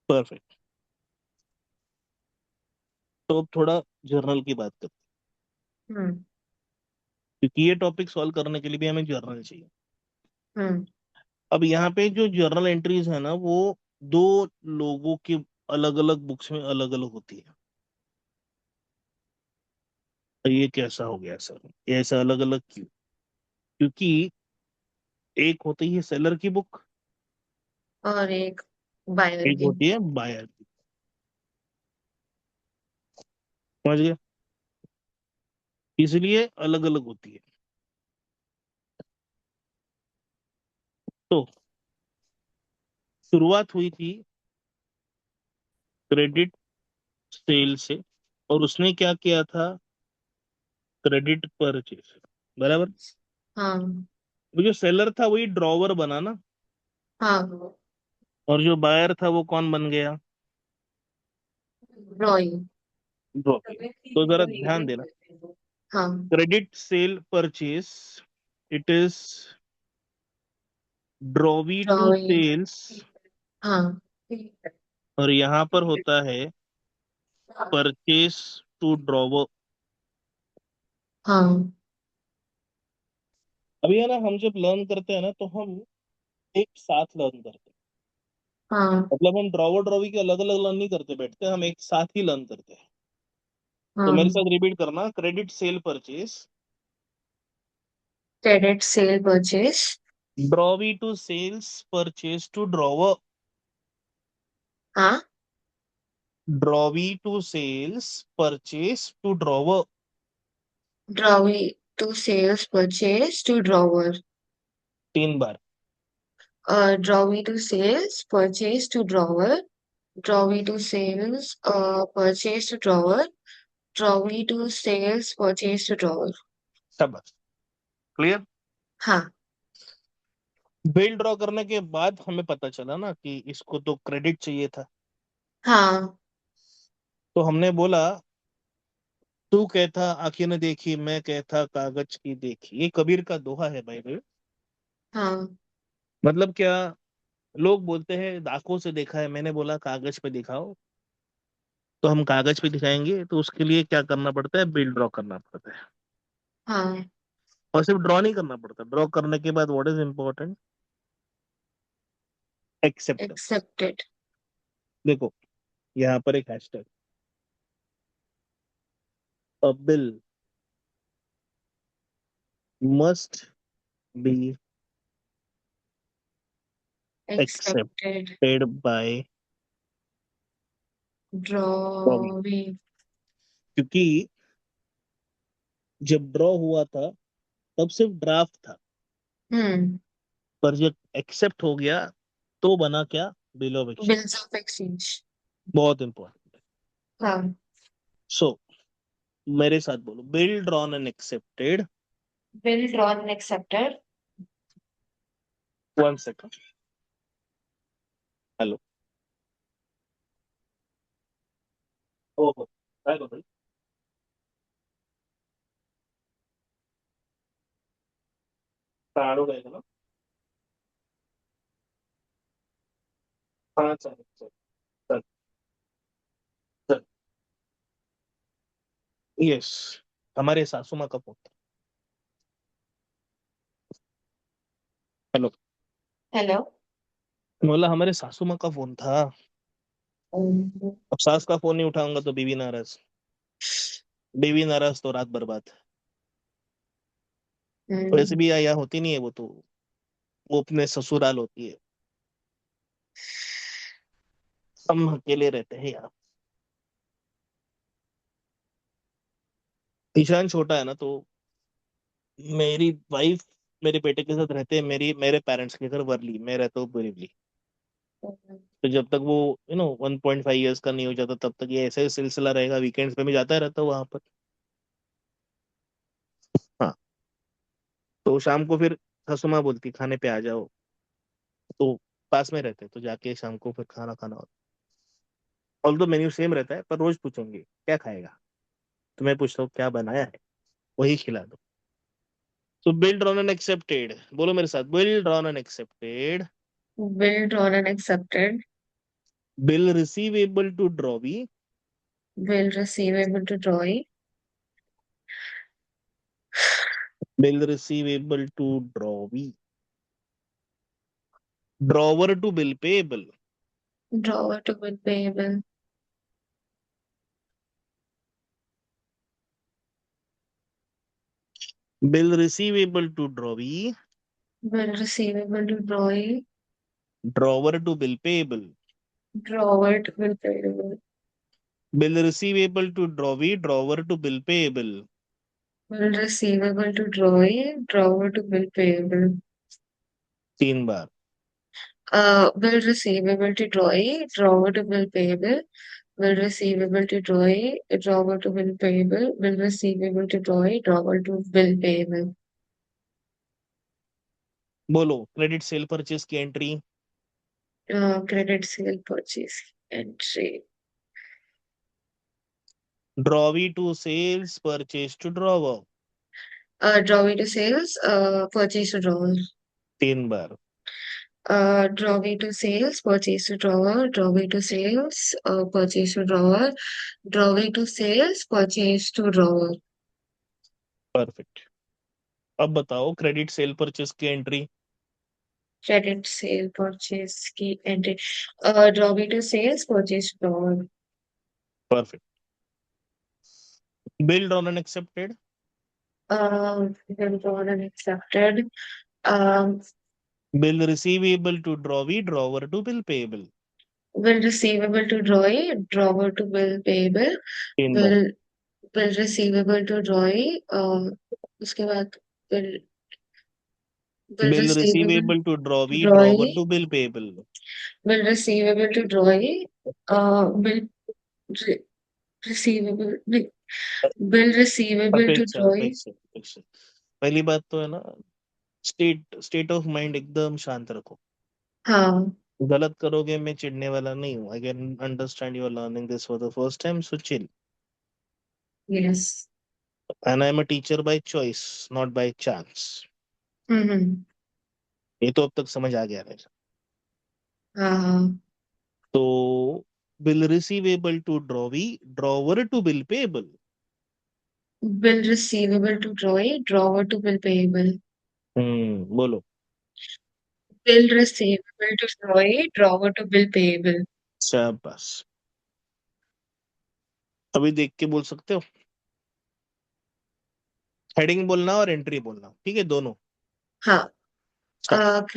[SPEAKER 1] परफेक्ट। तो अब थोड़ा जर्नल की बात करते
[SPEAKER 2] हम्म।
[SPEAKER 1] हैं, क्योंकि ये टॉपिक सॉल्व करने के लिए भी हमें जर्नल चाहिए।
[SPEAKER 2] हम्म।
[SPEAKER 1] अब यहाँ पे जो जर्नल एंट्रीज है ना, वो दो लोगों की अलग अलग बुक्स में अलग अलग होती है। तो ये कैसा हो गया सर, ये ऐसा अलग अलग क्यों? क्योंकि एक होती है सेलर की बुक,
[SPEAKER 2] और एक बायर
[SPEAKER 1] एक
[SPEAKER 2] की।
[SPEAKER 1] होती है बायर की। समझ गए? इसलिए अलग अलग होती है। तो शुरुआत हुई थी क्रेडिट सेल से, और उसने क्या किया था? Credit purchase. बराबर।
[SPEAKER 2] हाँ।
[SPEAKER 1] वो जो सेलर था वही ड्रॉवर बना ना,
[SPEAKER 2] हाँ।
[SPEAKER 1] और जो बायर था वो कौन बन गया?
[SPEAKER 2] ड्रॉइंग।
[SPEAKER 1] ड्रॉवर। तो जरा ध्यान देना,
[SPEAKER 2] हाँ।
[SPEAKER 1] Credit sale purchase, it is drawee to
[SPEAKER 2] drawing.
[SPEAKER 1] Sales,
[SPEAKER 2] हाँ।
[SPEAKER 1] और यहाँ पर होता है परचेज टू ड्रॉवर।
[SPEAKER 2] हाँ।
[SPEAKER 1] अभी है ना, हम जब लर्न करते हैं ना तो हम एक साथ लर्न करते हैं।
[SPEAKER 2] हाँ।
[SPEAKER 1] मतलब हम ड्रॉवर ड्रॉवी के अलग अलग लर्न नहीं करते बैठते, हम एक साथ ही लर्न करते हैं। तो मेरे
[SPEAKER 2] हाँ।
[SPEAKER 1] साथ रिपीट करना, credit sale purchase,
[SPEAKER 2] credit sale purchase.
[SPEAKER 1] Drawee to sales purchase to drawer,
[SPEAKER 2] हाँ।
[SPEAKER 1] Drawee to sales purchase to drawer.
[SPEAKER 2] Drawee to sales purchase to drawer.
[SPEAKER 1] 3 बार।
[SPEAKER 2] Drawing to sales, purchase to drawer, drawing to sales, purchase to drawer, drawing to sales, purchase to drawer.
[SPEAKER 1] सब क्लियर।
[SPEAKER 2] हाँ।
[SPEAKER 1] बिल ड्रॉ करने के बाद हमें पता चला ना कि इसको तो क्रेडिट चाहिए था।
[SPEAKER 2] हाँ।
[SPEAKER 1] तो हमने बोला, तू कहता आंखें न देखी, मैं कहता कागज की देखी। ये कबीर का दोहा है भाई भाई।
[SPEAKER 2] हाँ।
[SPEAKER 1] मतलब क्या? लोग बोलते हैं आंखों से देखा है, मैंने बोला कागज पे दिखाओ। तो हम कागज पे दिखाएंगे, तो उसके लिए क्या करना पड़ता है? बिल ड्रॉ करना पड़ता है।
[SPEAKER 2] हाँ।
[SPEAKER 1] और सिर्फ ड्रॉ नहीं करना पड़ता, ड्रॉ करने के बाद what is important? Acceptance.
[SPEAKER 2] Accepted.
[SPEAKER 1] देखो, यहाँ पर एक hashtag, a bill must be
[SPEAKER 2] Accepted.
[SPEAKER 1] Accepted by.
[SPEAKER 2] Drawing.
[SPEAKER 1] क्योंकि जब ड्रॉ हुआ था तब सिर्फ ड्राफ्ट था,
[SPEAKER 2] हम्म।
[SPEAKER 1] पर जब एक्सेप्ट हो गया तो बना क्या? Bill of
[SPEAKER 2] Bills
[SPEAKER 1] exchange.
[SPEAKER 2] of exchange.
[SPEAKER 1] बहुत इंपॉर्टेंट है।
[SPEAKER 2] हाँ।
[SPEAKER 1] सो मेरे साथ बोलो, bill drawn and accepted.
[SPEAKER 2] Bill drawn and accepted.
[SPEAKER 1] 1 second. Hello. ओहो, काय बोल? ताळू काय ना? हाँ चालेल चालेल, चल चल। यस, हमारे सासू माँ का फोन था। हेलो।
[SPEAKER 2] हेलो।
[SPEAKER 1] बोला हमारे सासू माँ का फोन था।
[SPEAKER 2] हम्म।
[SPEAKER 1] अब सास का फोन नहीं उठाऊंगा तो बीवी नाराज, बीवी नाराज तो रात बर्बाद। वैसे भी यहाँ होती नहीं है वो तो, वो अपने ससुराल होती है। हम अकेले रहते हैं यहाँ। ईशान छोटा है ना, तो मेरी वाइफ मेरे बेटे के साथ रहते हैं, मेरे पेरेंट्स के घर वर्ली, मैं रहता हूँ बोरीवली। तो जब तक वो 1.5 ईयर्स का नहीं हो जाता तब तक ये ऐसे ही सिलसिला रहेगा, वीकेंड्स पे मैं जाता रहता हूँ वहां पर। हाँ। तो शाम को फिर सासू माँ बोलती खाने पे आ जाओ, तो पास में रहते तो जाके शाम को फिर खाना खाना होता। ऑल्दो मेन्यू सेम रहता है, पर रोज पूछूंगी क्या खाएगा, तो मैं पूछता हूँ क्या बनाया है, वही खिला दो। So bill drawn and accepted. बोलो मेरे साथ, bill drawn and accepted.
[SPEAKER 2] Bill drawn and accepted.
[SPEAKER 1] Bill receivable to drawee.
[SPEAKER 2] Bill receivable to drawee.
[SPEAKER 1] Bill receivable to drawee. Drawer to bill payable.
[SPEAKER 2] Drawer to bill payable.
[SPEAKER 1] Bill receivable to drawee.
[SPEAKER 2] Bill receivable to drawee.
[SPEAKER 1] Drawer to bill payable.
[SPEAKER 2] Drawer to bill payable.
[SPEAKER 1] Bill receivable to drawee. Drawer to bill payable.
[SPEAKER 2] Bill receivable to drawee. Drawer to bill payable.
[SPEAKER 1] 3 बार.
[SPEAKER 2] Bill receivable to drawee. Drawer to bill payable. Bill receivable to drawee. Drawer to bill payable. Bill receivable to drawee. Drawer to bill payable.
[SPEAKER 1] बोलो क्रेडिट सेल परचेज की entry.
[SPEAKER 2] Credit sale purchase entry.
[SPEAKER 1] Drawee to sales purchase to drawer.
[SPEAKER 2] Drawee to sales. Purchase to drawer.
[SPEAKER 1] 3 bar.
[SPEAKER 2] Drawee to sales. Purchase to drawer. Drawee to sales. Purchase to drawer. Drawee to sales. Purchase to drawer.
[SPEAKER 1] Perfect. अब बताओ क्रेडिट सेल परचेज की एंट्री.
[SPEAKER 2] Credit sale purchase की entry. Drawee to sales. Purchase to drawer.
[SPEAKER 1] Perfect. Bill drawn and accepted.
[SPEAKER 2] Bill drawn and accepted. Um,
[SPEAKER 1] bill receivable to drawee. Drawer to bill payable.
[SPEAKER 2] Bill receivable to drawee. Drawer to bill payable.
[SPEAKER 1] 3 बार.
[SPEAKER 2] Bill bill receivable to drawee. उसके बाद bill bill
[SPEAKER 1] bill
[SPEAKER 2] receivable
[SPEAKER 1] receivable to
[SPEAKER 2] to
[SPEAKER 1] drawee.
[SPEAKER 2] Drawee.
[SPEAKER 1] Drawer to bill payable.
[SPEAKER 2] Bill receivable to drawee. Bill receivable bill receivable to
[SPEAKER 1] अपेक्षा
[SPEAKER 2] ड्रॉई.
[SPEAKER 1] अपेक्षा अपेक्षा. पहली बात तो है ना, स्टेट ऑफ माइंड एकदम शांत रखो.
[SPEAKER 2] हाँ.
[SPEAKER 1] गलत करोगे, मैं चिढ़ने वाला नहीं हूँ. I can understand you are learning this for the first time, so chill.
[SPEAKER 2] Yes.
[SPEAKER 1] And I am a teacher by choice, not by chance.
[SPEAKER 2] Hmm.
[SPEAKER 1] ये तो अब तक समझ आ गया रहेगा.
[SPEAKER 2] हाँ हाँ.
[SPEAKER 1] तो bill receivable to drawee. Drawer to bill payable.
[SPEAKER 2] Bill receivable to drawee. Drawer to bill payable.
[SPEAKER 1] बोलो.
[SPEAKER 2] Bill receivable to drawee. Drawer to bill payable.
[SPEAKER 1] शाबाश. अभी देख के बोल सकते हो. हेडिंग बोलना और एंट्री बोलना, ठीक है, दोनों.
[SPEAKER 2] हाँ.
[SPEAKER 1] Start.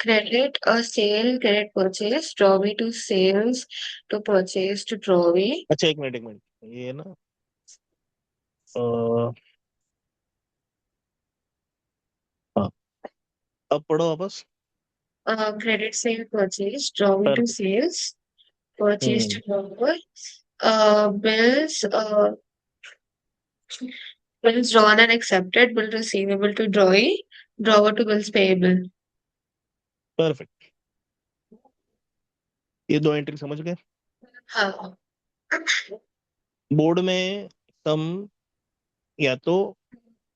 [SPEAKER 2] Credit a sale, credit purchase, drawee to sales to purchase to drawee.
[SPEAKER 1] अच्छा, एक मिनट एक मिनट. ये ना, अ, हाँ, अब पढ़ो वापस.
[SPEAKER 2] Credit sale purchase, drawee to
[SPEAKER 1] perfect.
[SPEAKER 2] sales, purchase
[SPEAKER 1] hmm.
[SPEAKER 2] to drawee. Bills, bills drawn and accepted, bill receivable to drawee, drawer to bills payable.
[SPEAKER 1] Perfect. ये दो एंट्री समझ गए.
[SPEAKER 2] हाँ.
[SPEAKER 1] बोर्ड में सम या तो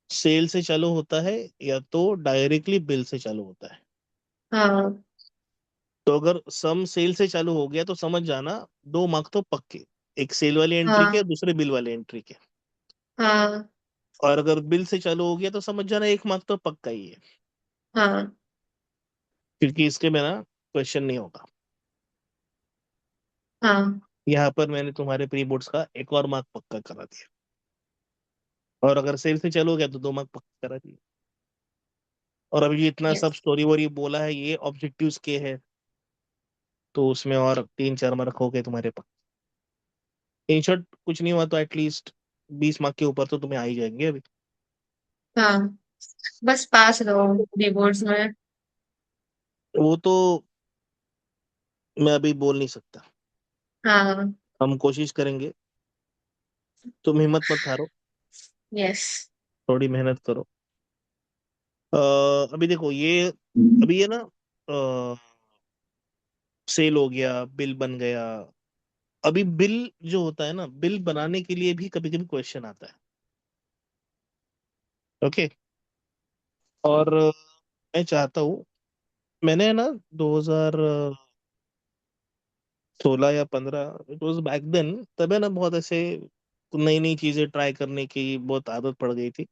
[SPEAKER 1] सेल से चालू होता है या तो डायरेक्टली बिल से चालू होता है.
[SPEAKER 2] हाँ.
[SPEAKER 1] तो अगर सम सेल से चालू हो गया तो समझ जाना 2 मार्क तो पक्के. एक सेल वाली एंट्री के
[SPEAKER 2] हाँ.
[SPEAKER 1] और दूसरे बिल वाले एंट्री के.
[SPEAKER 2] हाँ.
[SPEAKER 1] और अगर बिल से चालू हो गया तो समझ जाना 1 मार्क तो पक्का ही है,
[SPEAKER 2] हाँ.
[SPEAKER 1] क्योंकि इसके बिना क्वेश्चन नहीं होगा.
[SPEAKER 2] हाँ.
[SPEAKER 1] यहाँ पर मैंने तुम्हारे प्री बोर्ड्स का एक और मार्क पक्का करा दिया. और अगर सेल से चालू हो गया तो 2 मार्क पक्का करा दिया. और अभी इतना सब
[SPEAKER 2] Yes.
[SPEAKER 1] स्टोरी वोरी बोला है, ये ऑब्जेक्टिव्स के है, तो उसमें और 3-4 मार्क हो गए तुम्हारे पास. इन शॉर्ट कुछ नहीं हुआ तो एटलीस्ट 20 मार्क के ऊपर तो तुम्हें आ ही जाएंगे अभी.
[SPEAKER 2] हाँ. बस पास रहो बोर्ड्स में.
[SPEAKER 1] वो तो मैं अभी बोल नहीं सकता.
[SPEAKER 2] हाँ.
[SPEAKER 1] हम कोशिश करेंगे. तुम हिम्मत मत हारो.
[SPEAKER 2] यस.
[SPEAKER 1] थोड़ी मेहनत करो. अभी देखो ये, अभी ये ना, सेल हो गया, बिल बन गया. अभी बिल जो होता है ना, बिल बनाने के लिए भी कभी कभी क्वेश्चन आता है. ओके. और मैं चाहता हूँ, मैंने ना 2016 या 15, इट वाज बैक देन, तब है ना बहुत ऐसे नई नई चीजें ट्राई करने की बहुत आदत पड़ गई थी।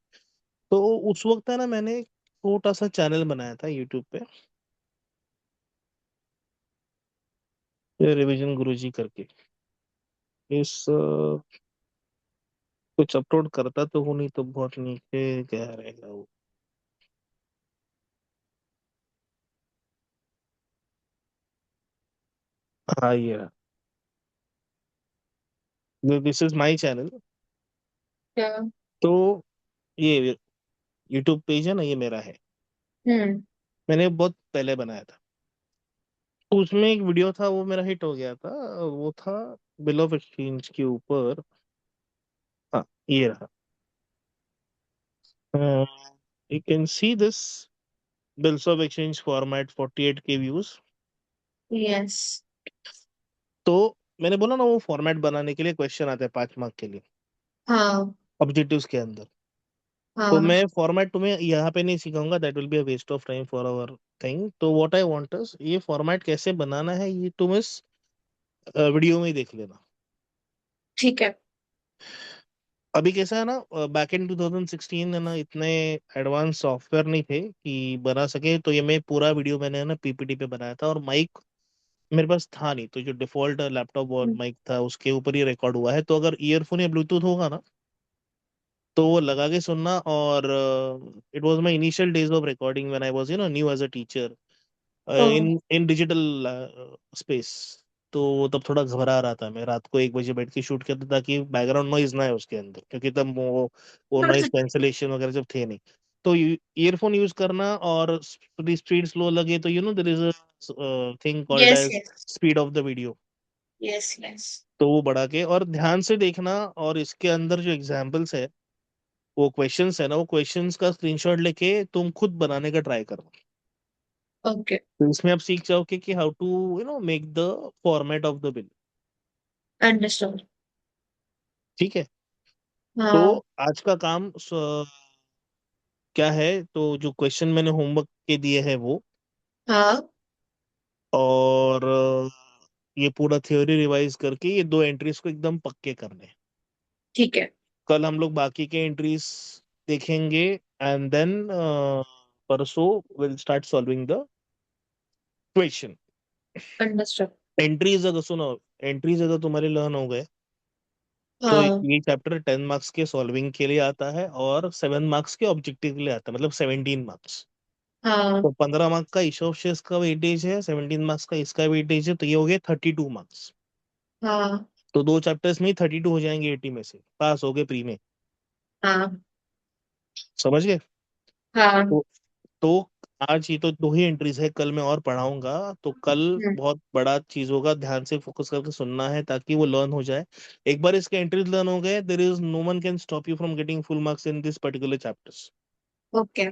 [SPEAKER 1] तो उस वक्त है ना मैंने एक छोटा सा चैनल बनाया था यूट्यूब पे, रिवीजन गुरुजी करके। इस कुछ अपलोड करता तो हूँ, नहीं तो बहुत नीचे क्या रहेगा वो। हाँ ये रहा, दिस इज माय चैनल।
[SPEAKER 2] क्या?
[SPEAKER 1] तो ये यूट्यूब पेज है ना, ये मेरा है।
[SPEAKER 2] हम्म।
[SPEAKER 1] मैंने बहुत पहले बनाया था, तो उसमें एक वीडियो था वो मेरा हिट हो गया था। वो था बिल ऑफ एक्सचेंज के ऊपर। हाँ ये रहा, you can see this bills of exchange format, 48K views.
[SPEAKER 2] Yes.
[SPEAKER 1] तो मैंने बोला ना, वो फॉर्मेट बनाने के लिए क्वेश्चन आते हैं 5 मार्क के लिए
[SPEAKER 2] हाँ।
[SPEAKER 1] ऑब्जेक्टिव्स के अंदर। तो
[SPEAKER 2] हाँ।
[SPEAKER 1] मैं फॉर्मेट तुम्हें यहाँ पे नहीं सिखाऊंगा, that will be a waste of time for our thing. तो व्हाट आई वांट इज, ये फॉर्मेट कैसे बनाना है ये तुम इस वीडियो में ही देख लेना।
[SPEAKER 2] ठीक है।
[SPEAKER 1] अभी कैसा है ना, बैक इन 2016 है ना, इतने एडवांस सॉफ्टवेयर नहीं थे कि बना सके। तो ये मैं पूरा वीडियो मैंने ना पीपीटी पे बनाया था, और माइक मेरे पास था नहीं, तो जो डिफॉल्ट लैपटॉप और माइक था उसके ऊपर ही रिकॉर्ड हुआ है। तो अगर ईयरफोन या ब्लूटूथ होगा ना, तो वो लगा के सुनना। और it was my initial days of recording when I was new as a teacher
[SPEAKER 2] oh.
[SPEAKER 1] In in digital space. तो तब थोड़ा घबरा रहा था, मैं रात को 1 बजे बैठ के शूट करता ताकि बैकग्राउंड नॉइज ना है उसके अंदर, क्योंकि तब वो नॉइज कैंसलेशन वगैरह जब थे नहीं। तो ईयरफोन यूज करना, और स्पीड स्लो लगे तो there is a thing called
[SPEAKER 2] yes
[SPEAKER 1] as
[SPEAKER 2] yes.
[SPEAKER 1] Speed of the video.
[SPEAKER 2] Yes yes.
[SPEAKER 1] तो वो बढ़ा के और ध्यान से देखना, और इसके अंदर जो एग्जाम्पल्स है, वो क्वेश्चंस है ना, वो क्वेश्चंस का स्क्रीनशॉट लेके तुम खुद बनाने का ट्राई करो।
[SPEAKER 2] ओके।
[SPEAKER 1] तो इसमें आप सीख जाओगे कि how to make the format of the bill.
[SPEAKER 2] Understood.
[SPEAKER 1] ठीक है। तो
[SPEAKER 2] हाँ।
[SPEAKER 1] आज का काम क्या है, तो जो क्वेश्चन मैंने होमवर्क के दिए हैं वो,
[SPEAKER 2] हाँ।
[SPEAKER 1] और ये पूरा थ्योरी रिवाइज करके ये 2 एंट्रीज को एकदम पक्के करने हैं।
[SPEAKER 2] ठीक है।
[SPEAKER 1] कल हम लोग बाकी के एंट्रीज देखेंगे, एंड देन परसों will start solving the question.
[SPEAKER 2] Understood.
[SPEAKER 1] Entries अगर सुनो, एंट्रीज अगर तुम्हारे लर्न हो गए, तो
[SPEAKER 2] हाँ।
[SPEAKER 1] ये चैप्टर 10 मार्क्स के सॉल्विंग के लिए आता है, और 7 मार्क्स के ऑब्जेक्टिव के लिए आता है, मतलब 17 मार्क्स।
[SPEAKER 2] हाँ।
[SPEAKER 1] तो 15 मार्क का इशू ऑफ शेयर्स का वेटेज है, 17 मार्क्स का इसका वेटेज है, तो ये हो गया 32 मार्क्स।
[SPEAKER 2] हाँ।
[SPEAKER 1] तो 2 चैप्टर्स में ही 32 हो जाएंगे, 80 में से पास हो गए प्री में।
[SPEAKER 2] हाँ।
[SPEAKER 1] समझ गए?
[SPEAKER 2] हाँ।
[SPEAKER 1] तो तो आज ये तो 2 ही एंट्रीज है, कल मैं और पढ़ाऊंगा। तो कल
[SPEAKER 2] हम्म।
[SPEAKER 1] बहुत बड़ा चीज होगा, ध्यान से फोकस करके सुनना है ताकि वो लर्न हो जाए। एक बार इसके एंट्रीज लर्न हो गए, there is no one can stop you from getting full marks in this particular chapters.
[SPEAKER 2] Okay.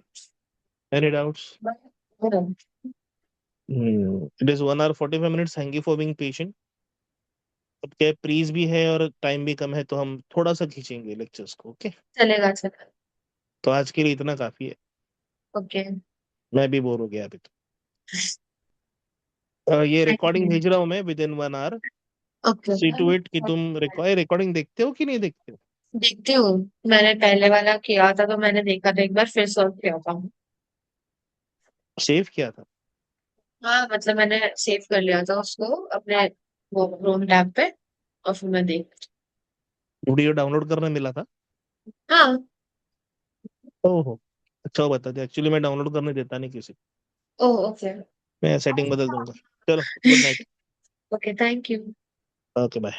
[SPEAKER 1] Any doubts? It is 1 hour 45 minutes, thank you for being patient. अब क्या प्रीज भी है और टाइम भी कम है, तो हम थोड़ा सा खींचेंगे लेक्चर्स को, ओके?
[SPEAKER 2] चलेगा चलेगा।
[SPEAKER 1] तो आज के लिए इतना काफी है,
[SPEAKER 2] ओके।
[SPEAKER 1] मैं भी बोर हो गया अभी तो। ये
[SPEAKER 2] थैंक
[SPEAKER 1] रिकॉर्डिंग
[SPEAKER 2] यू।
[SPEAKER 1] भेज रहा हूँ मैं within 1 hour।
[SPEAKER 2] Okay.
[SPEAKER 1] See to it कि तुम रिकॉर्डिंग देखते हो कि नहीं देखते हो।
[SPEAKER 2] देखती हूँ। मैंने पहले वाला किया था तो मैंने देखा था, एक बार फिर सॉल्व किया था।
[SPEAKER 1] सेव किया था?
[SPEAKER 2] हाँ मतलब मैंने सेव कर लिया था उसको अपने वो क्रोम टैब पे, और फिर मैं देख।
[SPEAKER 1] वीडियो डाउनलोड करने मिला था?
[SPEAKER 2] हाँ।
[SPEAKER 1] ओहो, अच्छा वो बता दिया, एक्चुअली मैं डाउनलोड करने देता नहीं किसी को।
[SPEAKER 2] Oh okay.
[SPEAKER 1] मैं सेटिंग बदल दूंगा। चलो, good night.
[SPEAKER 2] Okay thank you.
[SPEAKER 1] Okay bye.